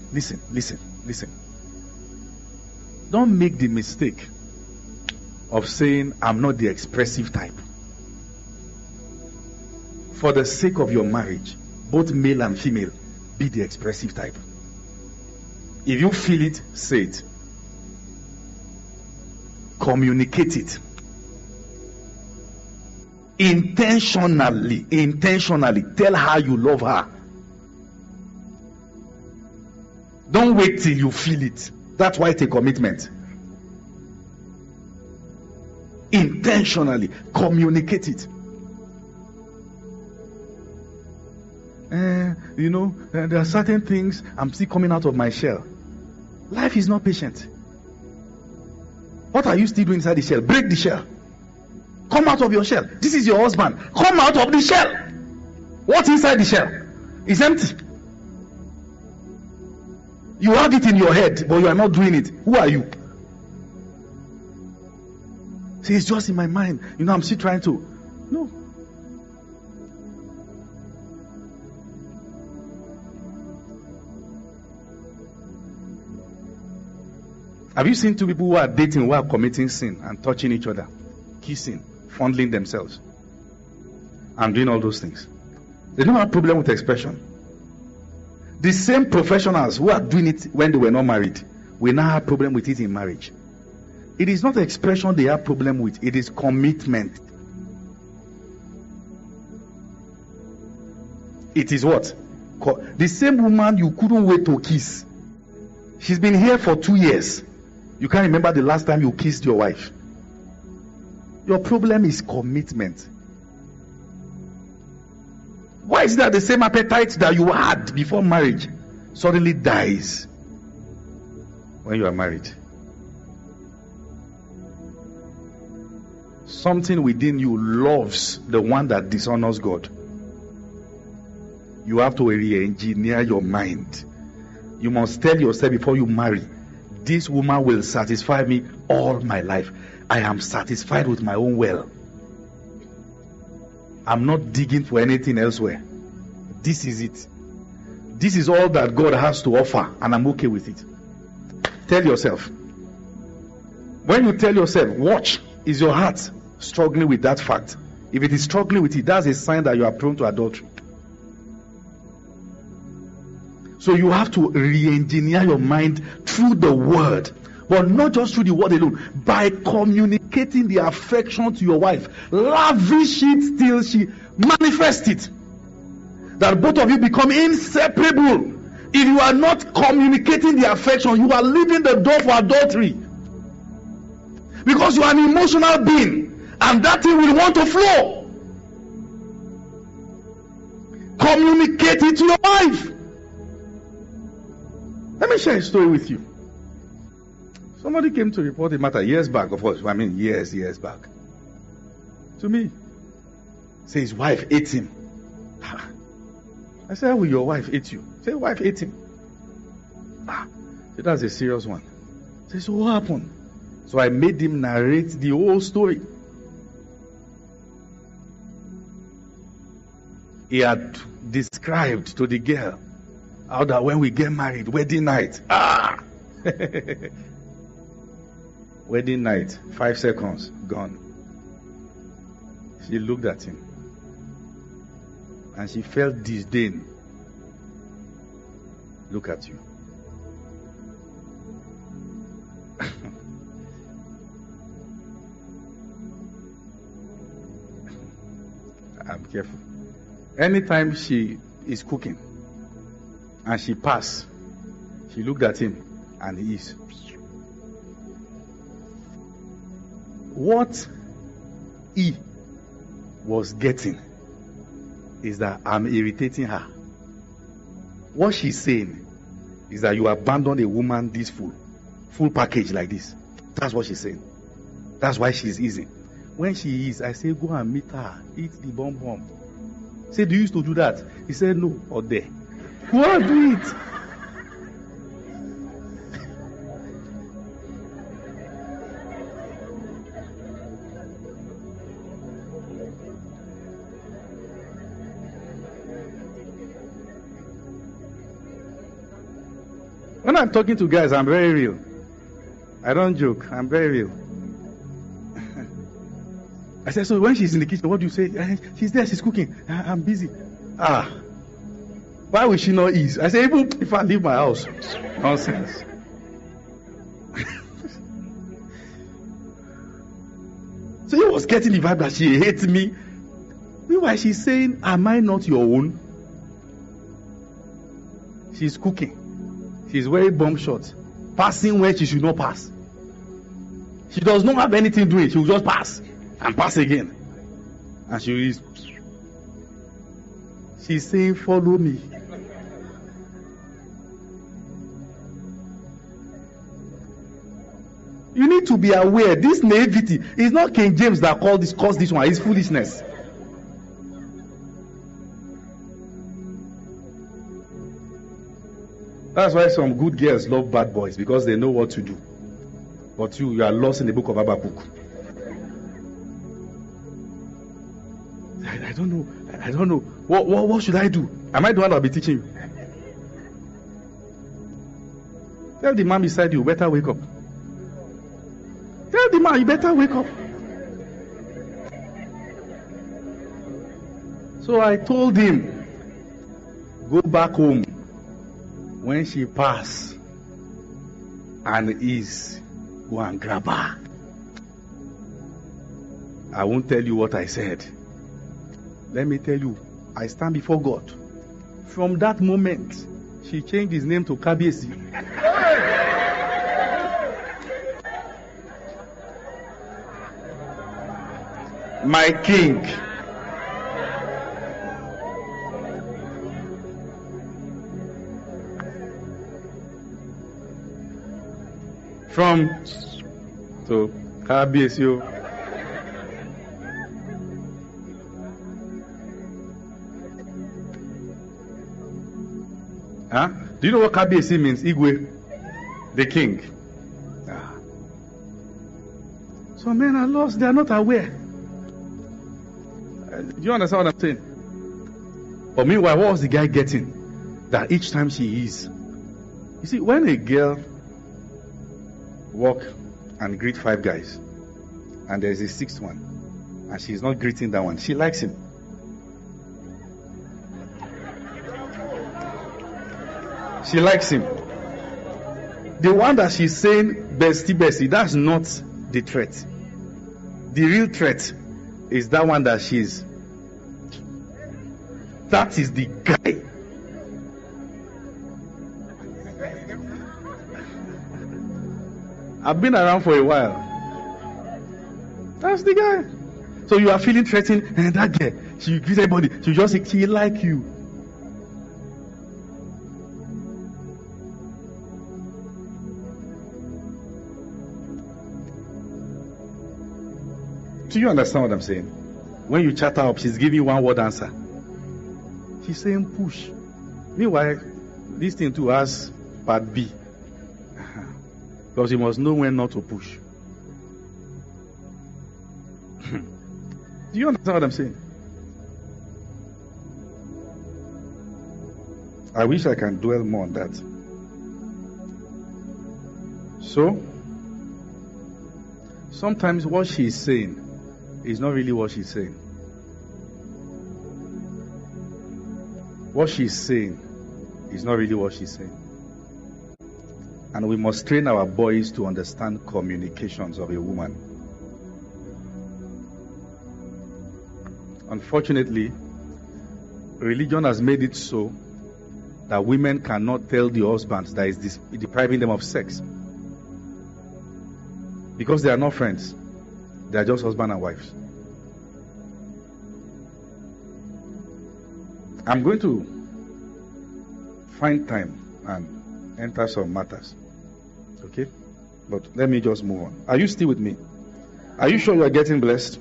A: Don't make the mistake of saying, I'm not the expressive type. For the sake of your marriage, both male and female, be the expressive type. If you feel it, say it. Communicate it. Intentionally tell her you love her. Don't wait till you feel it. That's why it's a commitment. Intentionally communicate it. There are certain things I'm still coming out of my shell. Life is not patient. What are you still doing inside the shell? Break the shell. Come out of your shell. This is your husband. Come out of the shell. What's inside the shell? It's empty. You have it in your head, but you are not doing it. Who are you? See, it's just in my mind. I'm still trying to. No. Have you seen two people who are dating, who are committing sin and touching each other, kissing, fondling themselves, and doing all those things? They don't have a problem with expression. The same professionals who are doing it when they were not married will now have a problem with it in marriage. It is not expression they have problem with, it is commitment. It is what? The same woman you couldn't wait to kiss. She's been here for 2 years. You can't remember the last time you kissed your wife. Your problem is commitment. Why is that the same appetite that you had before marriage suddenly dies when you are married? Something within you loves the one that dishonors God. You have to re-engineer your mind. You must tell yourself before you marry, this woman will satisfy me all my life. I am satisfied with my own well. I'm not digging for anything elsewhere. This is it. This is all that God has to offer, and I'm okay with it. Tell yourself. When you tell yourself, watch, is your heart struggling with that fact? If it is struggling with it, that's a sign that you are prone to adultery. So you have to re-engineer your mind through the word. But not just through the word alone. By communicating the affection to your wife. Lavish it till she manifests it. That both of you become inseparable. If you are not communicating the affection, you are leaving the door for adultery. Because you are an emotional being. And that thing will want to flow. Communicate it to your wife. Let me share a story with you. Somebody came to report a matter years back, of course. I mean, years back. To me. Say his wife ate him. I said, how will your wife eat you? Say, your wife ate him. So that's a serious one. Say, so what happened? So I made him narrate the whole story. He had described to the girl how that when we get married, wedding night. Wedding night, 5 seconds, gone. She looked at him. And she felt disdain. Look at you. I'm careful. Anytime she is cooking and she passed, she looked at him and he is. What he was getting is that I'm irritating her. What she's saying is that you abandon a woman this full package like this. That's what she's saying. That's why she's easy. When she is, I say, go and meet her, eat the bomb. Say, do you used to do that? He said, no, or there. Go and do it. When I'm talking to guys, I'm very real. I don't joke. I'm very real. I said, so when she's in the kitchen, what do you say? She's there, she's cooking. I'm busy. Why will she not eat? I say, even if I leave my house. Nonsense. So he was getting the vibe that she hates me. Meanwhile, she's saying, am I not your own? She's cooking. She's wearing bomb shots. Passing where she should not pass. She does not have anything doing. She will just pass. And pass again. And she's saying, follow me. You need to be aware. This naivety is not King James that caused this one. It's foolishness. That's why some good girls love bad boys, because they know what to do. But you are lost in the book of Habakkuk. I don't know. What should I do? Am I the one that will be teaching you? Tell the man beside you, better wake up. Tell the man, you better wake up. So I told him, go back home. When she pass and is, go and grab her. I won't tell you what I said. Let me tell you, I stand before God. From that moment, she changed his name to Kabiesi. My king. From to Kabiesi. Huh? Do you know what Kabiesi means? Igwe, the king. So men are lost, they are not aware. Do you understand what I'm saying? But meanwhile, what was the guy getting? That each time she is. You see, when a girl walk and greet 5 guys, and there's a 6th one, and she's not greeting that one, she likes him. She likes him. The one that she's saying, bestie, that's not the threat. The real threat is that one that she's. That is the guy. I've been around for a while. That's the guy. So you are feeling threatened, and that girl, she greets everybody. She just say, she like you. Do you understand what I'm saying? When you chat her up, she's giving you one word answer. She's saying push. Meanwhile, this thing too has part B. Because you must know when not to push. Do you understand what I'm saying? I wish I can dwell more on that. So, sometimes what she's saying is not really what she's saying. What she's saying is not really what she's saying. And we must train our boys to understand communications of a woman. Unfortunately, religion has made it so that women cannot tell the husbands that is depriving them of sex. Because they are not friends. They are just husband and wives. I'm going to find time and enter some matters. Okay? But let me just move on. Are you still with me? Are you sure you are getting blessed?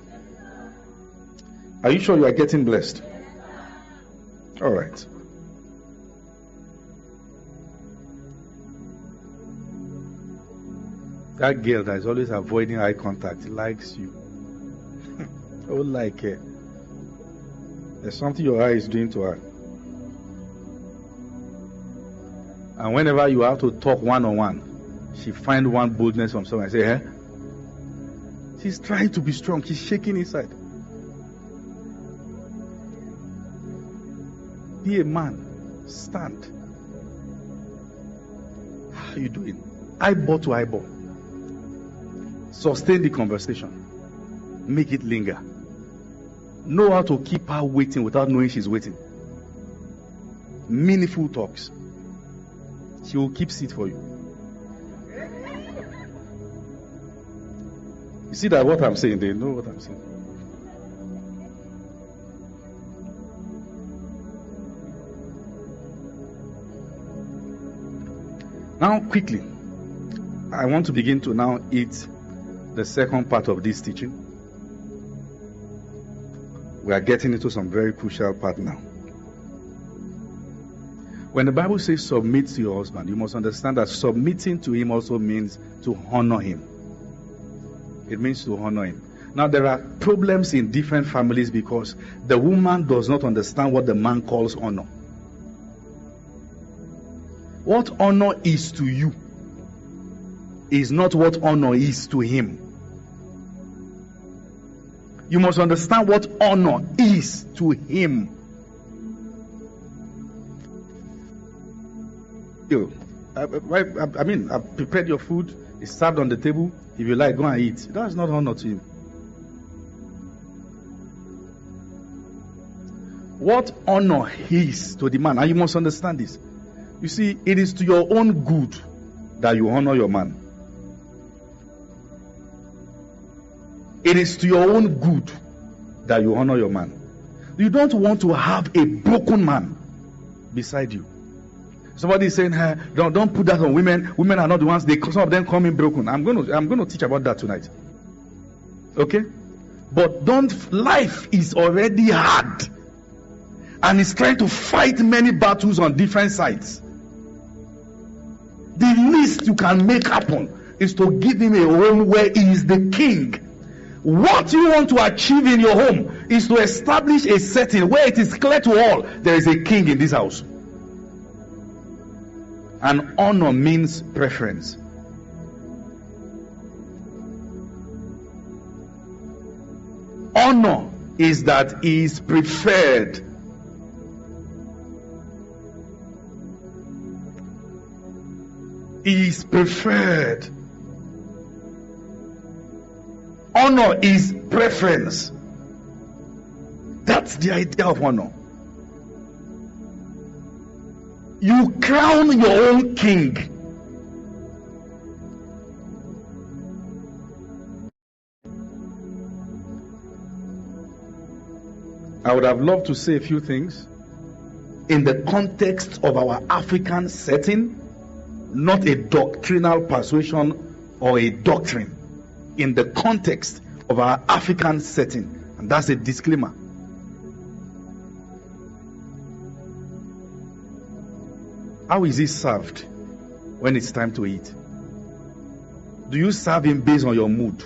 A: Are you sure you are getting blessed? All right. That girl that is always avoiding eye contact likes you. Oh, like her. There's something your eye is doing to her. And whenever you have to talk one-on-one, she finds one boldness from someone. I say, she's trying to be strong. She's shaking inside. Be a man. Stand. How are you doing? Eyeball to eyeball. Sustain the conversation. Make it linger. Know how to keep her waiting without knowing she's waiting. Meaningful talks. She will keep seat for you. You see that what I'm saying? They know what I'm saying. Now, quickly, I want to begin to now eat the second part of this teaching. We are getting into some very crucial part now. When the Bible says submit to your husband, you must understand that submitting to him also means to honor him. It means to honor him. Now, there are problems in different families because the woman does not understand what the man calls honor. What honor is to you is not what honor is to him. You must understand what honor is to him. I mean, I've prepared your food. It's served on the table. If you like, go and eat. That's not honor to him. What honor is to the man, and you must understand this. You see, it is to your own good that you honor your man. It is to your own good that you honor your man. You don't want to have a broken man beside you. Somebody is saying, hey, don't put that on women. Women are not the ones. Some of them come in broken. I'm going to teach about that tonight. Okay? But life is already hard. And it's trying to fight many battles on different sides. The least you can make happen is to give him a home where he is the king. What you want to achieve in your home is to establish a setting where it is clear to all there is a king in this house. And honor means preference. Honor is that he is preferred. He is preferred. Honor is preference. That's the idea of honor. You crown your own king. I would have loved to say a few things in the context of our African setting, not a doctrinal persuasion or a doctrine. In the context of our African setting, and that's a disclaimer. How is he served when it's time to eat? Do you serve him based on your mood?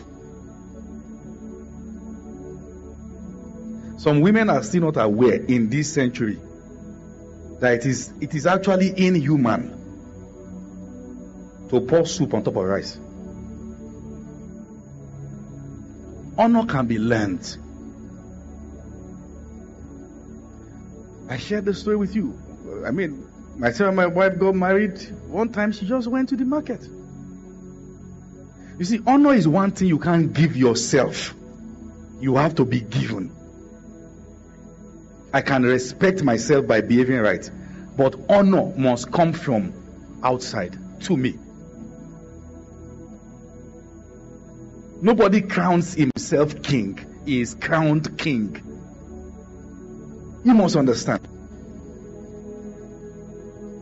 A: Some women are still not aware in this century that it is actually inhuman to pour soup on top of rice. Honor can be learned. I shared the story with you. I mean, myself and my wife got married. One time she just went to the market. You see, honor is one thing you can't give yourself. You have to be given. I can respect myself by behaving right, but honor must come from outside to me. Nobody crowns himself king. He is crowned king. You must understand.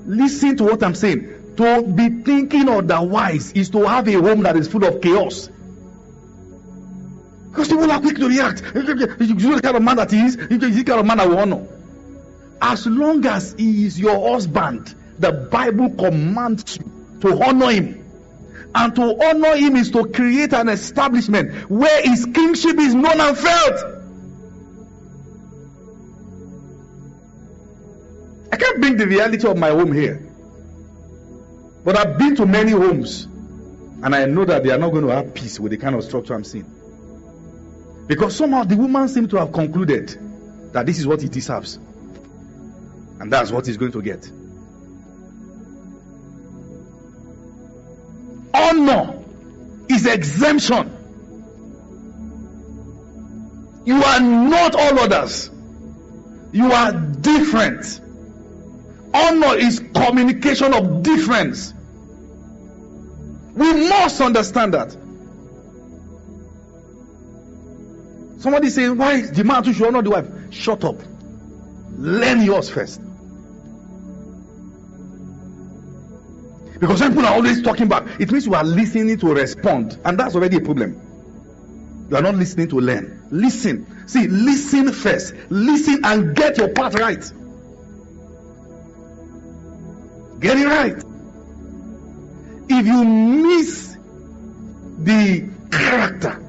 A: Listen to what I'm saying. To be thinking otherwise is to have a home that is full of chaos. Because people are quick to react. You know the kind of man that he is. He's the kind of man I will honor. as long as he is your husband, the Bible commands you to honor him. And to honor him is to create an establishment where his kingship is known and felt. I can't bring the reality of my home here. But I've been to many homes, and I know that they are not going to have peace with the kind of structure I'm seeing. Because somehow the woman seems to have concluded that this is what he deserves. And that's what he's going to get. Honor is exemption. You are not all others. You are different. Honor is communication of difference. We must understand that. Somebody saying, why is the man too should honor the wife? Shut up. Learn yours first. Because when people are always talking back, it means you are listening to respond. And that's already a problem. You are not listening to learn. Listen. See, listen first. Listen and get your part right. Get it right. If you miss the character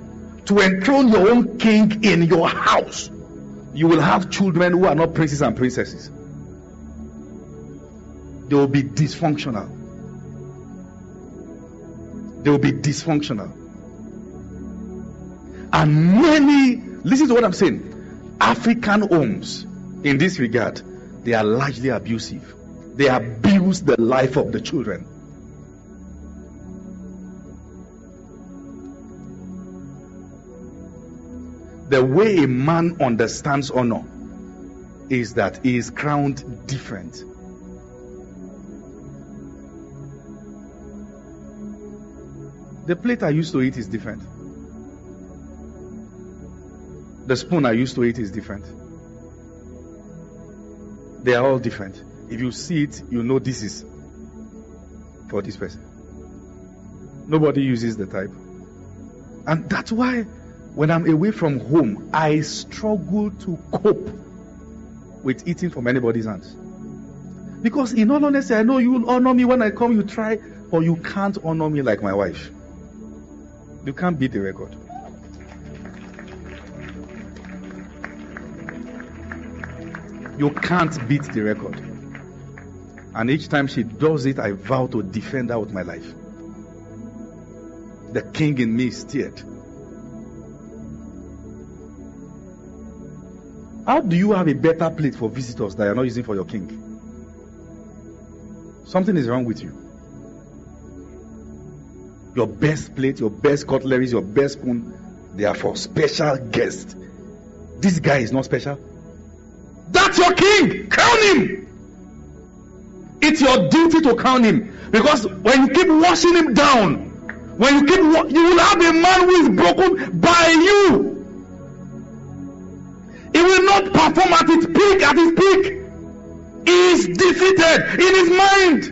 A: to enthrone your own king in your house, you will have children who are not princes and princesses. They will be dysfunctional. They will be dysfunctional. And many, listen to what I'm saying, African homes in this regard, they are largely abusive. They abuse the life of the children. The way a man understands honor is that he is crowned different. The plate I used to eat is different. The spoon I used to eat is different. They are all different. If you see it, you know this is for this person. Nobody uses the type. And that's why when I'm away from home, I struggle to cope with eating from anybody's hands. Because in all honesty, I know you will honor me when I come, you try, but you can't honor me like my wife. You can't beat the record. You can't beat the record. And each time she does it, I vow to defend her with my life. The king in me is stirred. How do you have a better plate for visitors that you're not using for your king? Something is wrong with you. Your best plate, your best cutlery, your best spoon, they are for special guests. This guy is not special. That's your king. Crown him. It's your duty to crown him. Because when you keep washing him down, you will have a man who is broken by you. He will not perform at his peak. He is defeated in his mind.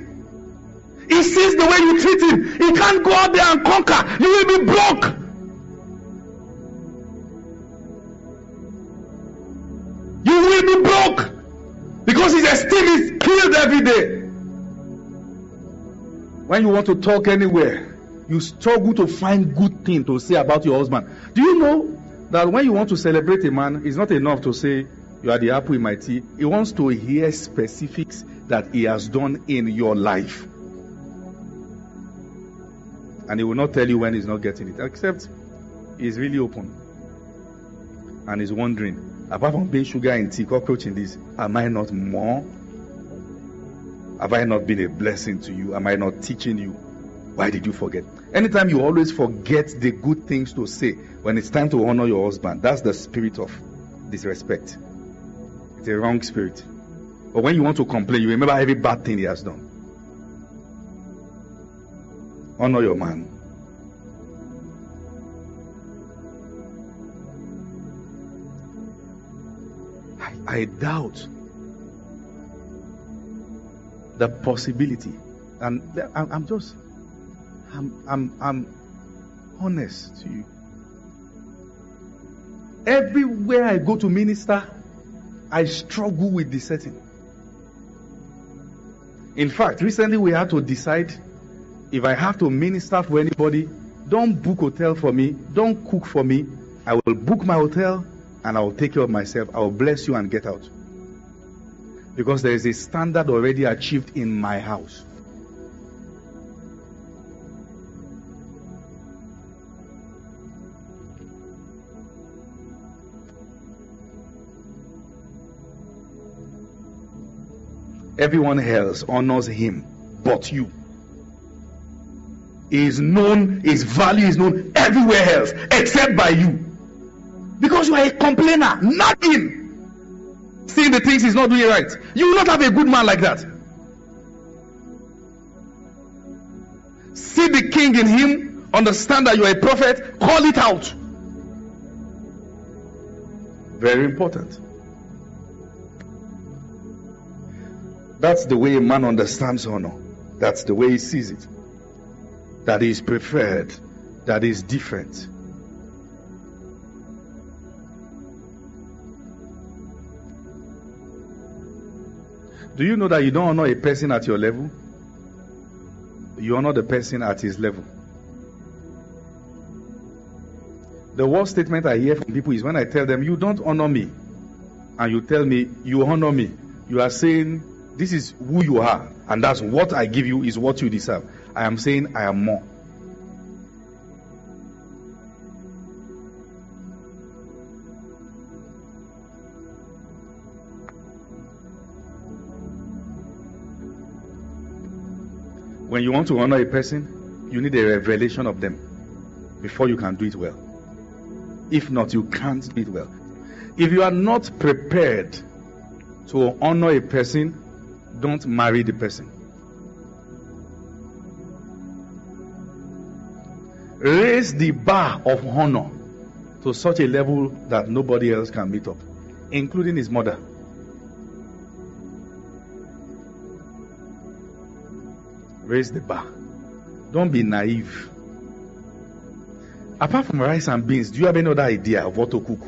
A: He sees the way you treat him. He can't go out there and conquer. You will be broke. You will be broke. Because his esteem is killed every day. When you want to talk anywhere, you struggle to find good thing to say about your husband. Do you know that when you want to celebrate a man, it's not enough to say, you are the apple in my tea. He wants to hear specifics that he has done in your life. And he will not tell you when he's not getting it, except he's really open. And he's wondering, apart from being sugar in tea, cockroach in this, am I not more? Have I not been a blessing to you? Am I not teaching you? Why did you forget? Anytime you always forget the good things to say when it's time to honor your husband, that's the spirit of disrespect. It's a wrong spirit. But when you want to complain, you remember every bad thing he has done. Honor your man. I doubt the possibility, and I'm honest to you. Everywhere I go to minister, I struggle with the setting. In fact, recently we had to decide if I have to minister for anybody, don't book hotel for me, don't cook for me. I will book my hotel and I will take care of myself. I will bless you and get out. Because there is a standard already achieved in my house. Everyone else honors him but you. Is known, his value is known everywhere else except by you. Because you are a complainer, not him. Seeing the things he's not doing right. You will not have a good man like that. See the king in him, understand that you are a prophet, call it out. Very important. That's the way a man understands honor. That's the way he sees it. That is preferred. That is different. Do you know that you don't honor a person at your level? You honor the person at his level. The worst statement I hear from people is when I tell them, you don't honor me, and you tell me, you honor me. You are saying, this is who you are, and that's what I give you is what you deserve. I am saying I am more. When you want to honor a person, you need a revelation of them before you can do it well. If not, you can't do it well. If you are not prepared to honor a person, don't marry the person. Raise the bar of honor to such a level that nobody else can meet up, including his mother. Raise the bar. Don't be naive. Apart from rice and beans, do you have any other idea of what to cook?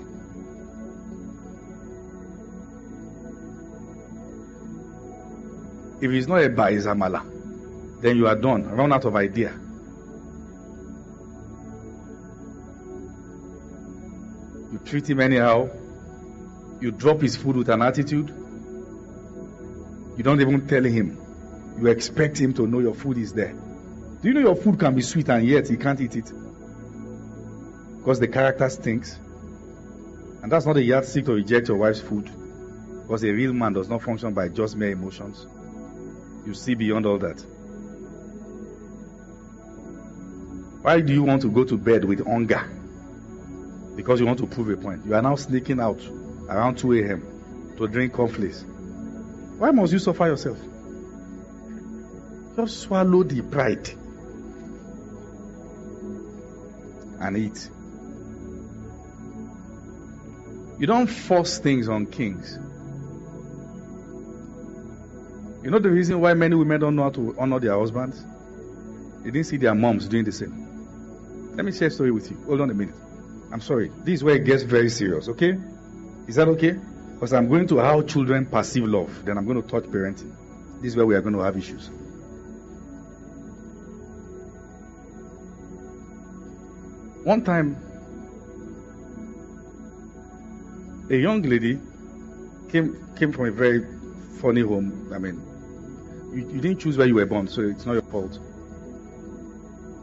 A: If it's not a bar, it's amala. Then you are done. Run out of idea. You treat him anyhow. You drop his food with an attitude. You don't even tell him. You expect him to know your food is there. Do you know your food can be sweet and yet he can't eat it? Because the character stinks. And that's not a yardstick to reject your wife's food. Because a real man does not function by just mere emotions. You see beyond all that. Why do you want to go to bed with hunger? Because you want to prove a point. You are now sneaking out around 2 a.m. to drink cornflakes. Why must you suffer yourself? Just swallow the pride and eat. You don't force things on kings. You know the reason why many women don't know how to honor their husbands? They didn't see their moms doing the same. Let me share a story with you. Hold on a minute. I'm sorry. This is where it gets very serious, okay? Is that okay? Because I'm going to how children perceive love. Then I'm going to touch parenting. This is where we are going to have issues. One time, a young lady came from a very funny home. I mean, you didn't choose where you were born, so it's not your fault.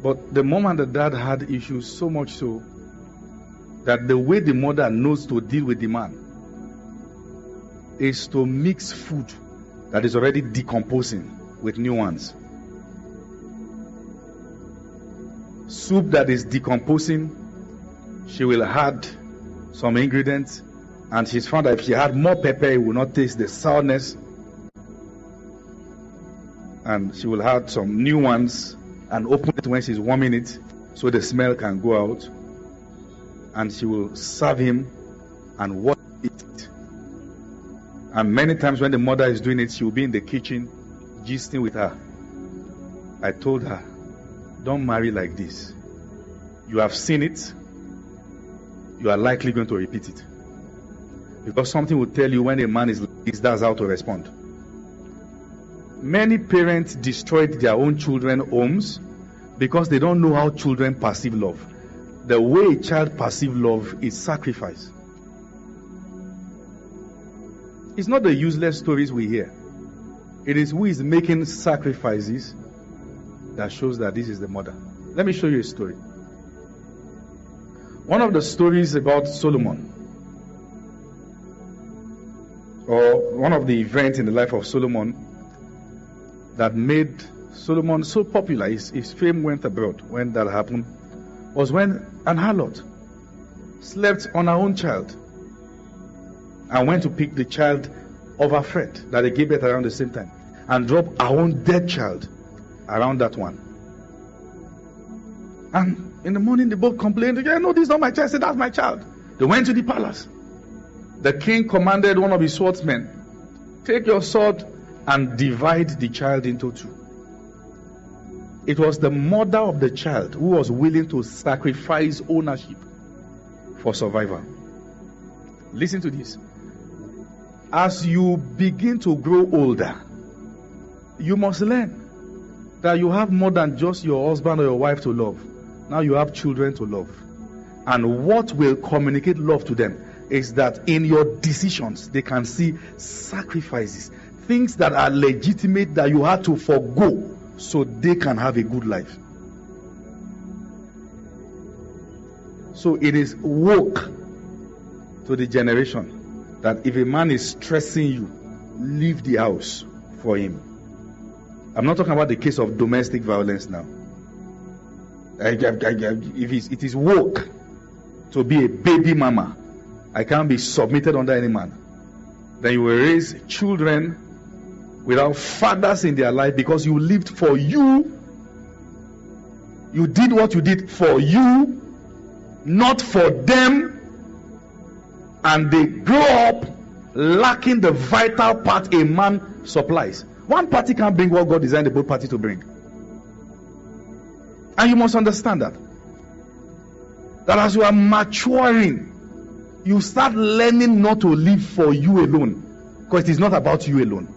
A: But the mom and the dad had issues, so much so that the way the mother knows to deal with the man is to mix food that is already decomposing with new ones. Soup that is decomposing, she will add some ingredients, and she's found that if she had more pepper, it will not taste the sourness. And she will add some new ones and open it when she's warming it so the smell can go out. And she will serve him and watch it. And many times when the mother is doing it, she will be in the kitchen gisting with her. I told her, don't marry like this. You have seen it. You are likely going to repeat it. Because something will tell you when a man is like this, that's how to respond. Many parents destroyed their own children's homes because they don't know how children perceive love. The way a child perceives love is sacrifice. It's not the useless stories we hear. It is who is making sacrifices that shows that this is the mother. Let me show you a story. One of the stories about Solomon, or one of the events in the life of Solomon that made Solomon so popular, his fame went abroad when that happened, was when an harlot slept on her own child and went to pick the child of her friend that they gave birth around the same time and dropped her own dead child around that one. And in the morning they both complained, no, this is not my child. I said, that's my child. They went to the palace. The king commanded one of his swordsmen, take your sword and divide the child into two. It was the mother of the child who was willing to sacrifice ownership for survival. Listen to this. As you begin to grow older, you must learn that you have more than just your husband or your wife to love. Now you have children to love. And what will communicate love to them is that in your decisions, they can see sacrifices, things that are legitimate that you had to forego so they can have a good life. So it is woke to the generation that if a man is stressing you, leave the house for him. I'm not talking about the case of domestic violence now. If it is woke to be a baby mama, I can't be submitted under any man. Then you will raise children without fathers in their life because you lived for you. You did what you did for you, not for them. And they grow up lacking the vital part a man supplies. One party can't bring what God designed the both party to bring. And you must understand that as you are maturing, you start learning not to live for you alone, because it is not about you alone.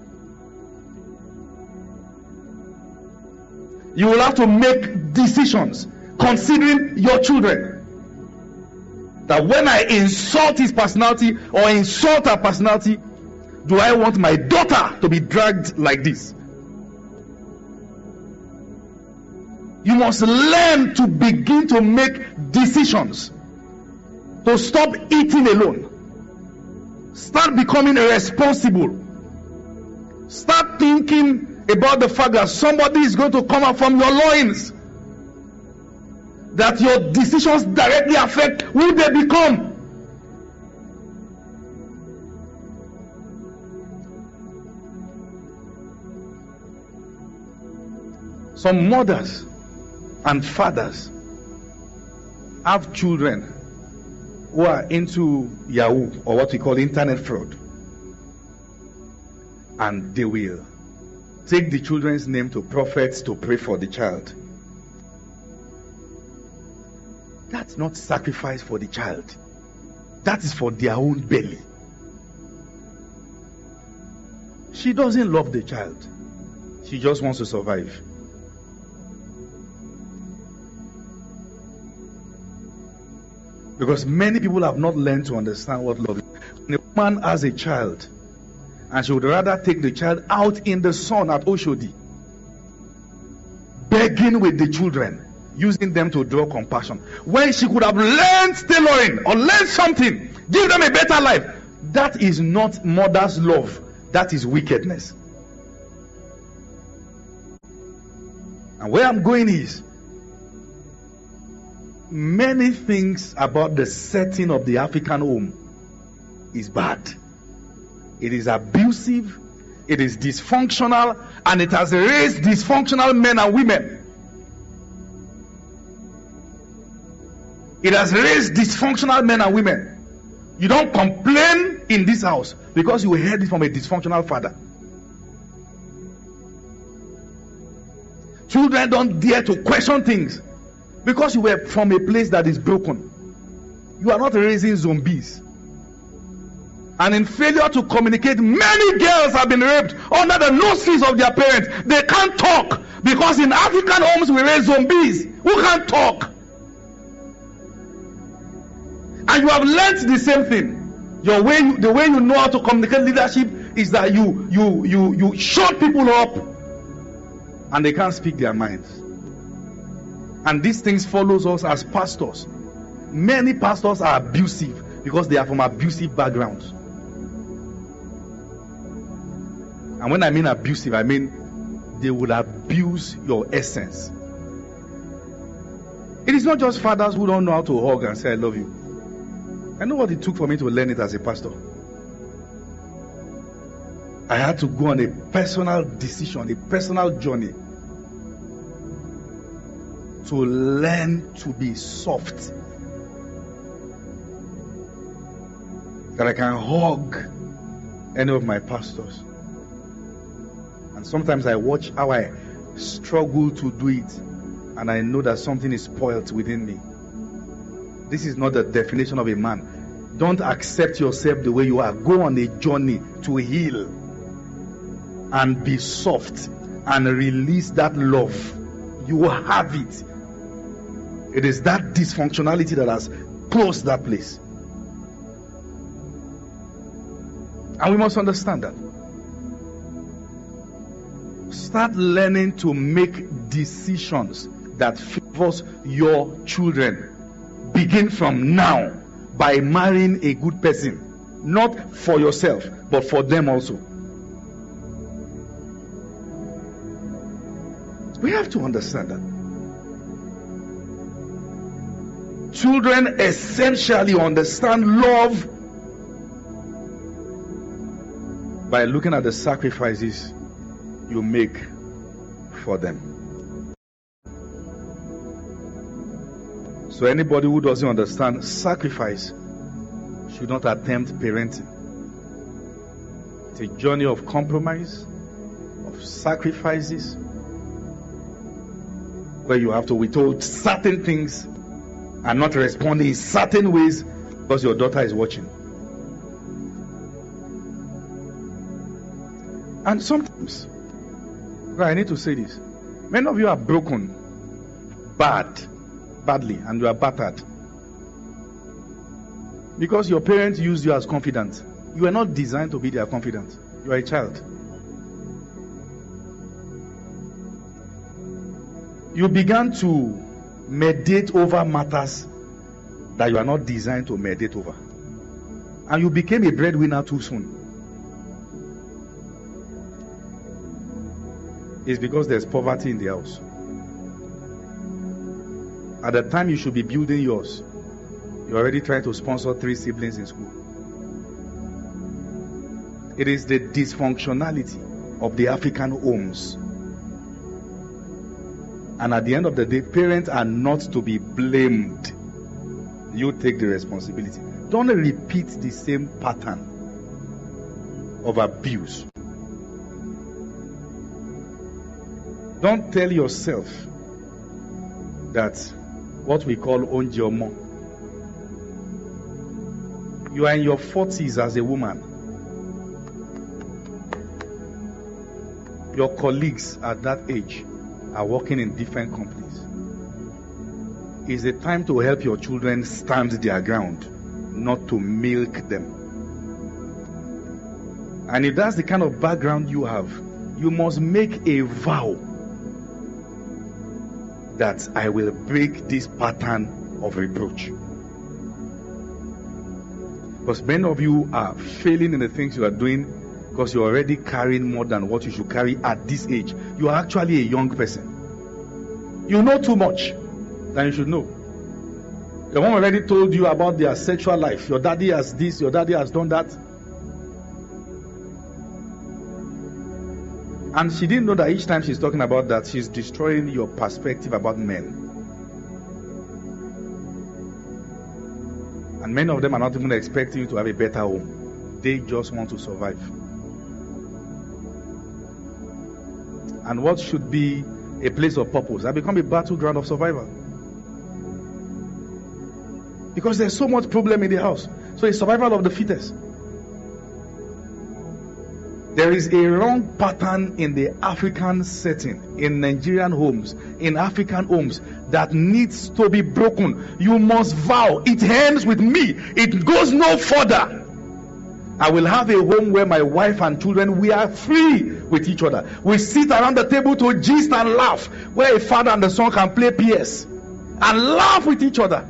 A: You will have to make decisions considering your children. That when I insult his personality or insult her personality, do I want my daughter to be dragged like this? You must learn to begin to make decisions, to stop eating alone. Start becoming responsible. Start thinking about the fact that somebody is going to come out from your loins. That your decisions directly affect who they become. Some mothers and fathers have children who are into Yahoo, or what we call internet fraud. And they will take the children's name to prophets to pray for the child. That's not sacrifice for the child. That is for their own belly. She doesn't love the child. She just wants to survive. Because many people have not learned to understand what love is. When a woman has a child, and she would rather take the child out in the sun at Oshodi, begging with the children, using them to draw compassion, when she could have learned tailoring or learned something, give them a better life. That is not mother's love. That is wickedness. And where I'm going is, many things about the setting of the African home is bad. It is abusive, it is dysfunctional, and it has raised dysfunctional men and women. It has raised dysfunctional men and women. You don't complain in this house because you heard it from a dysfunctional father. Children don't dare to question things because you were from a place that is broken. You are not raising zombies. And in failure to communicate, many girls have been raped under the noses of their parents. They can't talk because in African homes we raise zombies who can't talk. And you have learnt the same thing. The way you know how to communicate leadership is that you shut people up and they can't speak their minds. And these things follows us as pastors. Many pastors are abusive because they are from abusive backgrounds. And when I mean abusive, I mean they will abuse your essence. It is not just fathers who don't know how to hug and say I love you. I know what it took for me to learn it as a pastor. I had to go on a personal decision, a personal journey to learn to be soft. That I can hug any of my pastors. And sometimes I watch how I struggle to do it, and I know that something is spoiled within me. This is not the definition of a man. Don't accept yourself the way you are. Go on a journey to heal and be soft and release that love. You will have it. It is that dysfunctionality that has closed that place. And we must understand that. Start learning to make decisions that favors your children. Begin from now by marrying a good person. Not for yourself, but for them also. We have to understand that. Children essentially understand love by looking at the sacrifices you make for them. So anybody who doesn't understand sacrifice should not attempt parenting. It's a journey of compromise, of sacrifices, where you have to withhold certain things and not respond in certain ways because your daughter is watching. And sometimes, I need to say this, many of you are broken badly, and you are battered because your parents used you as confidant. You are not designed to be their confidant. You are a child. You began to meditate over matters that you are not designed to meditate over, and you became a breadwinner too soon. It's because there's poverty in the house. At the time you should be building yours, you're already trying to sponsor 3 siblings in school. It is the dysfunctionality of the African homes. And at the end of the day, parents are not to be blamed. You take the responsibility. Don't repeat the same pattern of abuse. Don't tell yourself that what we call onjomo. You are in your 40s as a woman. Your colleagues at that age are working in different companies. It's a time to help your children stand their ground, not to milk them. And if that's the kind of background you have, you must make a vow that I will break this pattern of reproach. Because many of you are failing in the things you are doing because you're already carrying more than what you should carry at this age. You are actually a young person. You know too much than you should know. The one already told you about their sexual life. Your daddy has this, your daddy has done that. And she didn't know that each time she's talking about that, she's destroying your perspective about men. And many of them are not even expecting you to have a better home. They just want to survive. And what should be a place of purpose has become a battleground of survival. Because there's so much problem in the house. So it's survival of the fittest. There is a wrong pattern in the African setting, in Nigerian homes, in African homes, that needs to be broken. You must vow, it ends with me, it goes no further. I will have a home where my wife and children, we are free with each other. We sit around the table to gist and laugh, where a father and the son can play PS and laugh with each other.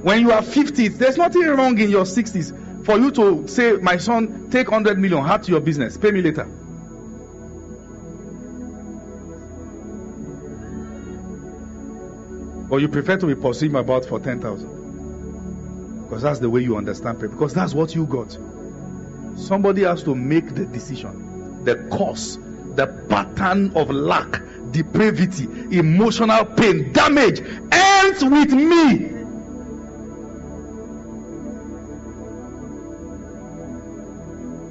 A: When you are 50, there's nothing wrong in your 60s for you to say, my son, take 100 million, have to your business, pay me later. Or you prefer to be pursuing about for 10,000. Because that's the way you understand prayer. Because that's what you got. Somebody has to make the decision. The cause, the pattern of lack, depravity, emotional pain, damage ends with me.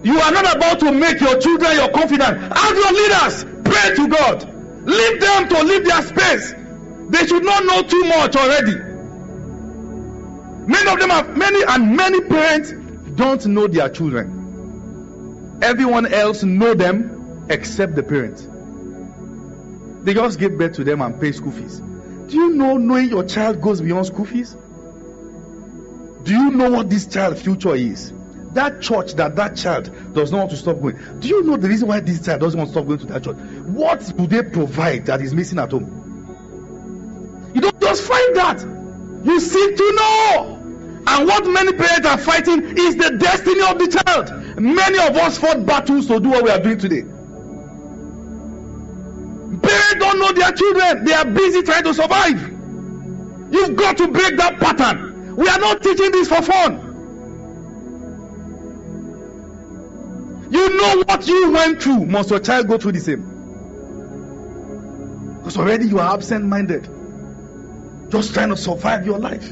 A: You are not about to make your children your confidant. Ask your leaders, pray to God. Leave them to leave their space. They should not know too much already. Many of them have many parents don't know their children. Everyone else know them except the parents. They just give birth to them and pay school fees. Do you know knowing your child goes beyond school fees? Do you know what this child's future is? That church that child does not want to stop going. Do you know the reason why this child doesn't want to stop going to that church? What do they provide that is missing at home? You don't just find that. You seek to know. And what many parents are fighting is the destiny of the child. Many of us fought battles to do what we are doing today. Parents don't know their children. They are busy trying to survive. You've got to break that pattern. We are not teaching this for fun. You know what you went through. Must your child go through the same? Because already you are absent-minded. Just trying to survive your life.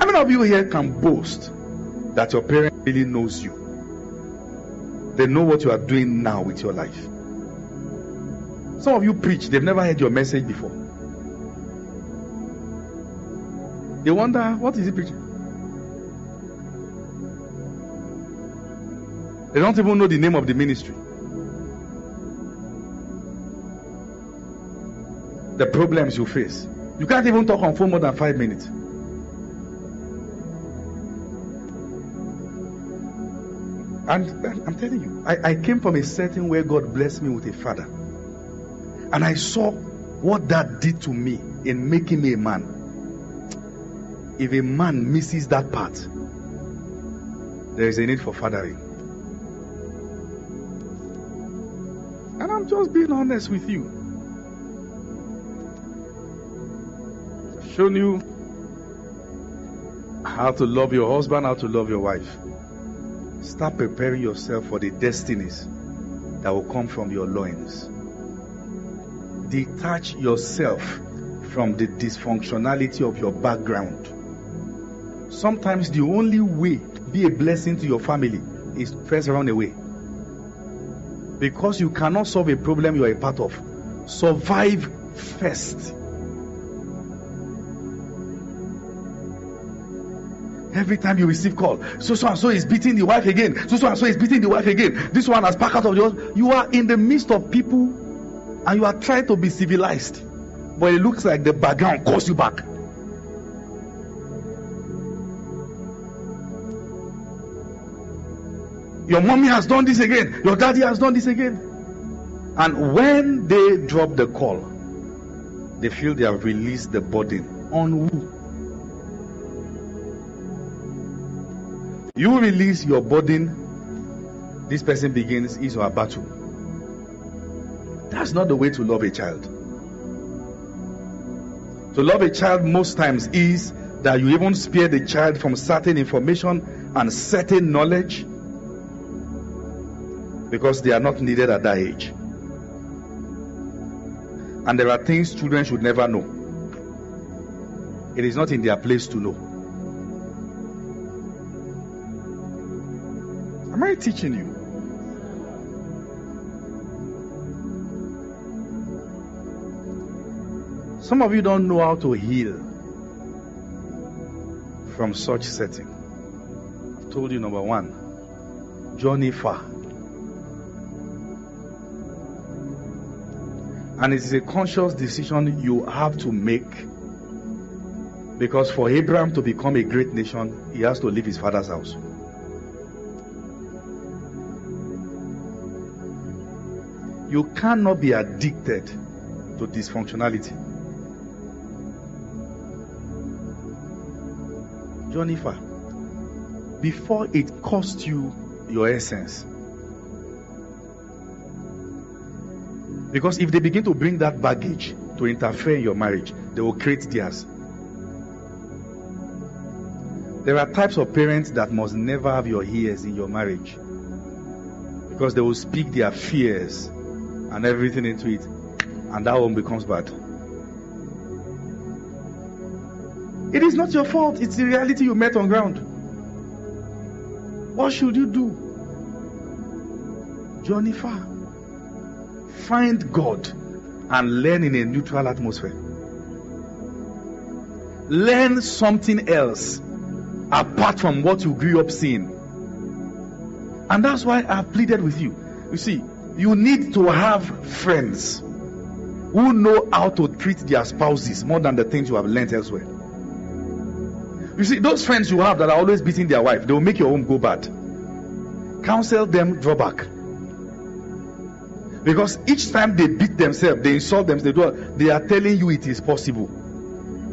A: How many of you here can boast that your parent really knows you? They know what you are doing now with your life. Some of you preach, they've never heard your message before. They wonder, what is he preaching? They don't even know the name of the ministry. The problems you face. You can't even talk on phone more than 5 minutes. And I'm telling you, I came from a setting where God blessed me with a father. And I saw what that did to me in making me a man. If a man misses that part, there is a need for fathering. And I'm just being honest with you. I've shown you how to love your husband, how to love your wife. Start preparing yourself for the destinies that will come from your loins. Detach yourself from the dysfunctionality of your background. Sometimes the only way to be a blessing to your family is to first run away. Because you cannot solve a problem you are a part of. Survive first. Every time you receive call, so and so is beating the wife again. So and so is beating the wife again. This one has packed out of the house. You are in the midst of people and you are trying to be civilized. But it looks like the background calls you back. Your mommy has done this again. Your daddy has done this again. And when they drop the call, they feel they have released the burden on who? You release your burden, this person begins his or her battle. That's not the way to love a child. To love a child most times is that you even spare the child from certain information and certain knowledge because they are not needed at that age. And there are things children should never know. It is not in their place to know. Am I teaching you? Some of you don't know how to heal from such setting. I've told you, number one, journey far. And it is a conscious decision you have to make, because for Abraham to become a great nation, he has to leave his father's house. You cannot be addicted to dysfunctionality. Journey far before it costs you your essence. Because if they begin to bring that baggage to interfere in your marriage, they will create theirs. There are types of parents that must never have your ears in your marriage, because they will speak their fears and everything into it, and that one becomes bad. It is not your fault. It's the reality you met on ground. What should you do? Journey far. Find God and learn in a neutral atmosphere. Learn something else apart from what you grew up seeing. And that's why I've pleaded with you. You see, you need to have friends who know how to treat their spouses more than the things you have learned elsewhere. You see, those friends you have that are always beating their wife, they will make your home go bad. Counsel them, draw back. Because each time they beat themselves, they insult themselves, they are telling you it is possible.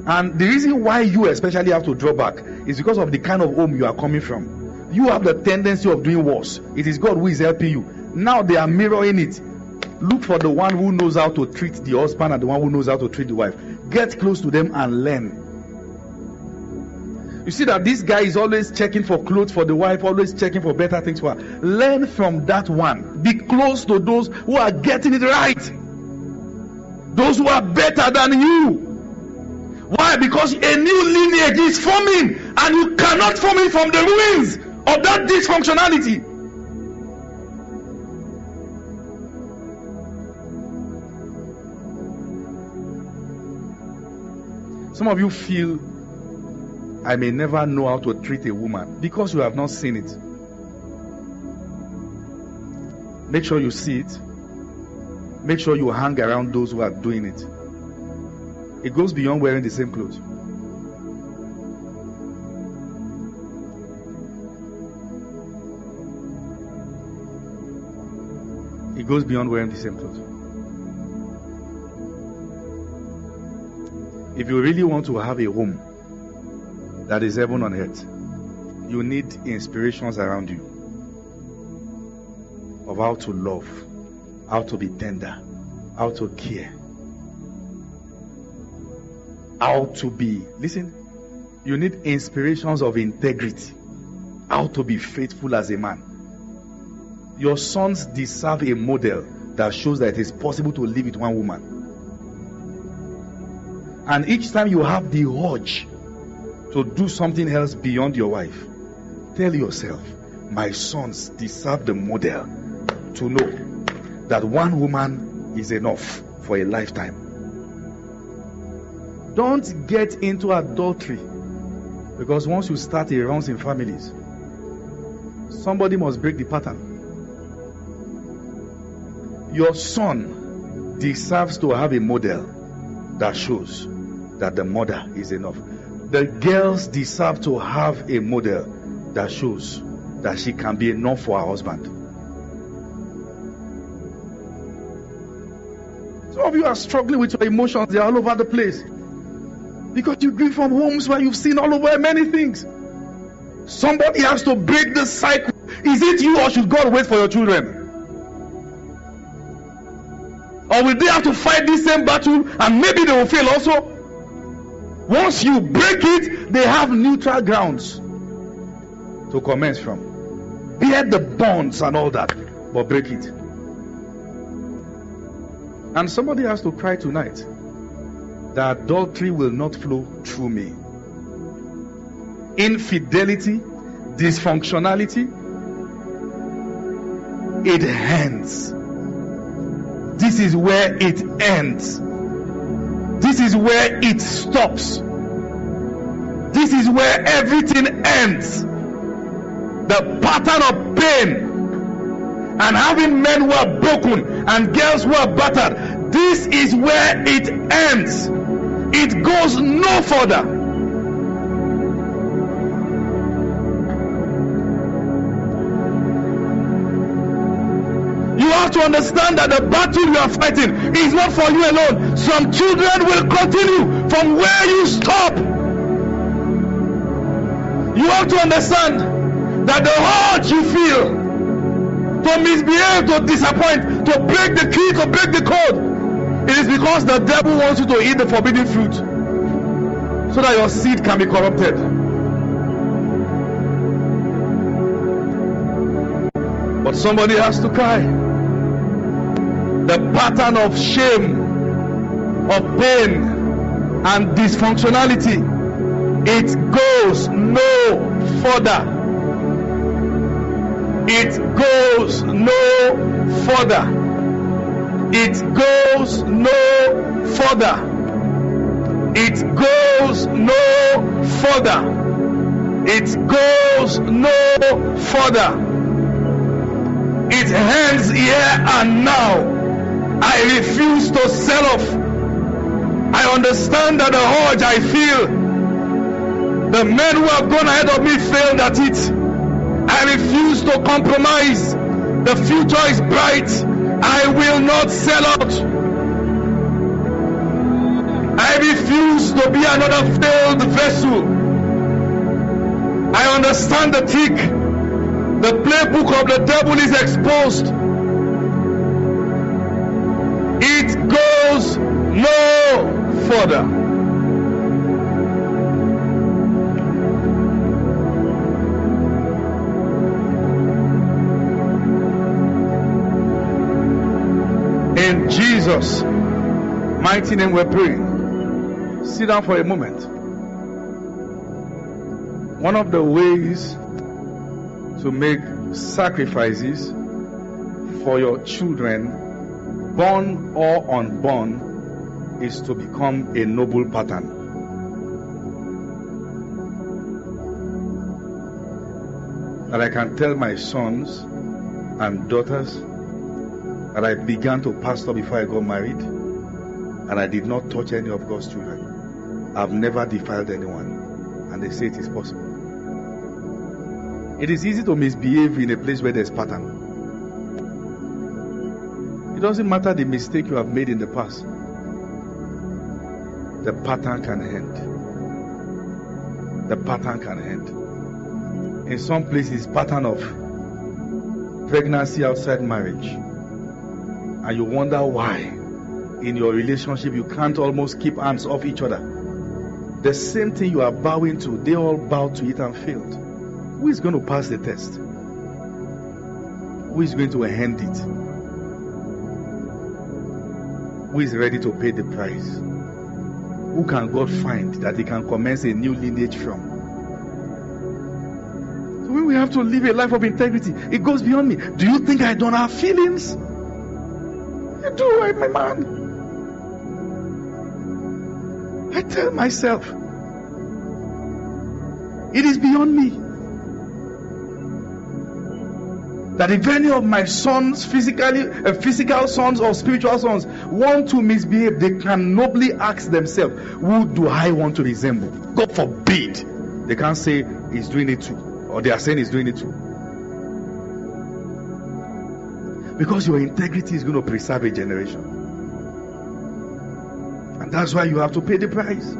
A: And the reason why you especially have to draw back is because of the kind of home you are coming from. You have the tendency of doing worse. It is God who is helping you. Now they are mirroring it. Look for the one who knows how to treat the husband and the one who knows how to treat the wife. Get close to them and learn. You see that this guy is always checking for clothes for the wife, always checking for better things for her. Learn from that one. Be close to those who are getting it right. Those who are better than you. Why? Because a new lineage is forming, and you cannot form it from the ruins of that dysfunctionality. Some of you feel, I may never know how to treat a woman, because you have not seen it. Make sure you see it. Make sure you hang around those who are doing it. It goes beyond wearing the same clothes. It goes beyond wearing the same clothes. If you really want to have a home that is heaven on earth, you need inspirations around you of how to love, how to be tender, how to care, how to be, listen, you need inspirations of integrity, how to be faithful as a man. Your sons deserve a model that shows that it is possible to live with one woman. And each time you have the urge to do something else beyond your wife, tell yourself, my sons deserve the model to know that one woman is enough for a lifetime. Don't get into adultery, because once you start, it runs in families. Somebody must break the pattern. Your son deserves to have a model that shows that the mother is enough. The girls deserve to have a model that shows that she can be enough for her husband. Some of you are struggling with your emotions. They are all over the place, because you grew from homes where you've seen all over many things. Somebody has to break the cycle. Is it you, or should God wait for your children? Or will they have to fight this same battle, and maybe they will fail also? Once you break it, they have neutral grounds to commence from. Bear the bonds and all that, but break it. And somebody has to cry tonight that adultery will not flow through me. Infidelity, dysfunctionality, it ends. This is where it ends. This is where it stops. This this is where everything ends. The pattern of pain and having men who are broken and girls who are battered, this is where it ends. It goes no further. You have to understand that the battle you are fighting is not for you alone. Some children will continue from where you stop. You have to understand that the urge you feel to misbehave, to disappoint, to break the key, to break the code, it is because the devil wants you to eat the forbidden fruit so that your seed can be corrupted. But somebody has to cry. The pattern of shame, of pain, and dysfunctionality, it goes no further. It goes no further. It goes no further. It goes no further. It goes no further. It ends here and now. I refuse to sell off. I understand that the urge I feel, the men who have gone ahead of me failed at it. I refuse to compromise. The future is bright. I will not sell out. I refuse to be another failed vessel. I understand the trick. The playbook of the devil is exposed. It goes no further. In Jesus' mighty name we're praying. Sit down for a moment. One of the ways to make sacrifices for your children, born or unborn, is to become a noble pattern. That I can tell my sons and daughters that I began to pastor before I got married, and I did not touch any of God's children. I've never defiled anyone, and they say it is possible. It is easy to misbehave in a place where there's pattern. It doesn't matter the mistake you have made in the past. The pattern can end. The pattern can end. In some places, pattern of pregnancy outside marriage. And you wonder why in your relationship you can't almost keep hands off each other. The same thing you are bowing to, they all bowed to it and failed. Who is going to pass the test? Who is going to end it? Who is ready to pay the price? Who can God find that he can commence a new lineage from? So when we have to live a life of integrity, it goes beyond me. Do you think I don't have feelings? I do, right, my man? I tell myself, it is beyond me. That if any of my sons, physical sons or spiritual sons, want to misbehave, they can nobly ask themselves, who do I want to resemble? God forbid. They can't say he's doing it too, or they are saying he's doing it too. Because your integrity is going to preserve a generation. And that's why you have to pay the price.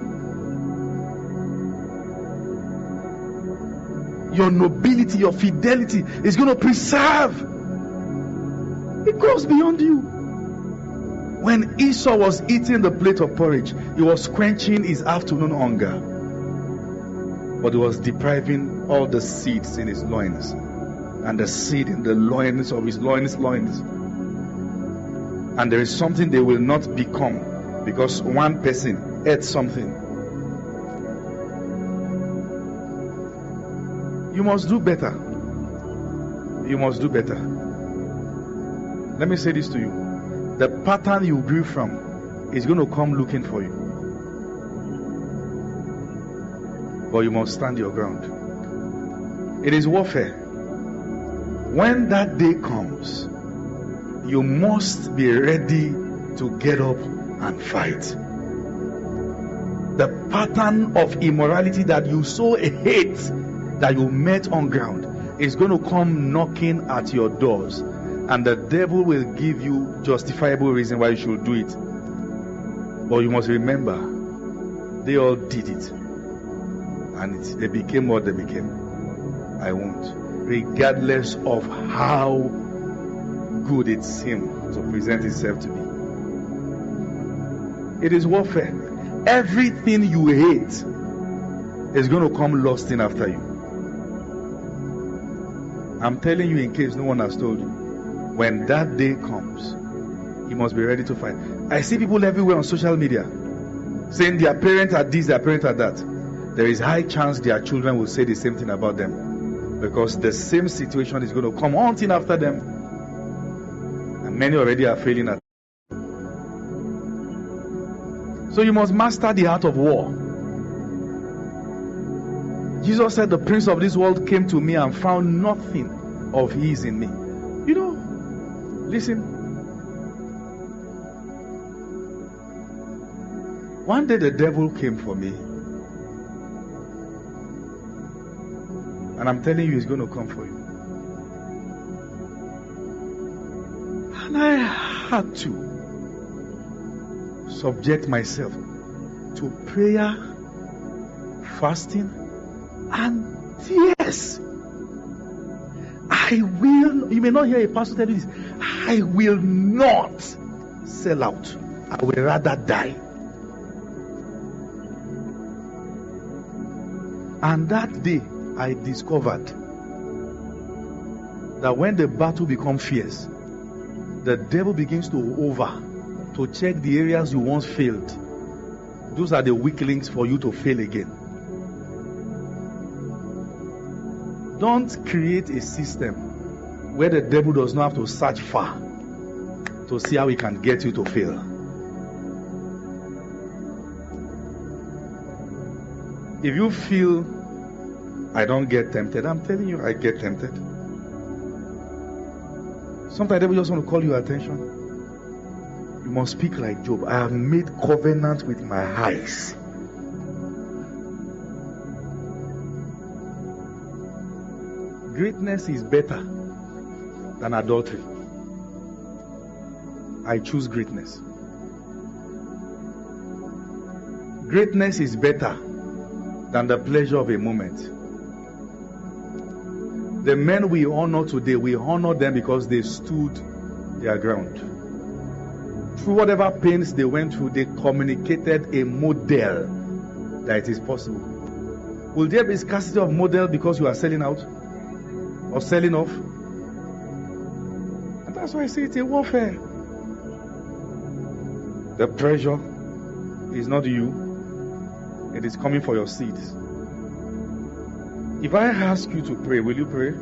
A: Your nobility, your fidelity is going to preserve. It goes beyond you. When Esau was eating the plate of porridge, he was quenching his afternoon hunger. But he was depriving all the seeds in his loins. And the seed in the loins of his loins. And there is something they will not become because one person ate something. You must do better. You must do better. Let me say this to you. The pattern you grew from is going to come looking for you. but you must stand your ground. It is warfare. When that day comes, you must be ready to get up and fight. The pattern of immorality that you so hate, that you met on ground, is going to come knocking at your doors, and the devil will give you justifiable reason why you should do it. But you must remember, they all did it, and they became what they became. I won't, regardless of how good it seemed to present itself to be. It is warfare. Everything you hate is going to come lusting after you. I'm telling you, in case no one has told you, when that day comes, you must be ready to fight. I see people everywhere on social media saying their parents are this, their parents are that. There is high chance their children will say the same thing about them, because the same situation is going to come haunting after them, and many already are failing at it. So you must master the art of war. Jesus said, the prince of this world came to me and found nothing of his in me. You know, listen. One day the devil came for me. And I'm telling you, he's going to come for you. And I had to subject myself to prayer, fasting, and tears. You may not hear a pastor tell you this, I will not sell out. I will rather die. And that day, I discovered that when the battle becomes fierce, the devil begins to check the areas you once failed. Those are the weak links for you to fail again. Don't create a system where the devil does not have to search far to see how he can get you to fail. If you feel I don't get tempted, I'm telling you, I get tempted. Sometimes the devil just want to call your attention. You must speak like Job. I have made covenant with my eyes. Greatness is better than adultery. I choose greatness. Greatness is better than the pleasure of a moment. The men we honor today, we honor them because they stood their ground. Through whatever pains they went through, they communicated a model that it is possible. Will there be scarcity of model because you are selling out or selling off? And that's why I say it's a warfare. The pressure is not you, it is coming for your seeds. If I ask you to pray, will you pray?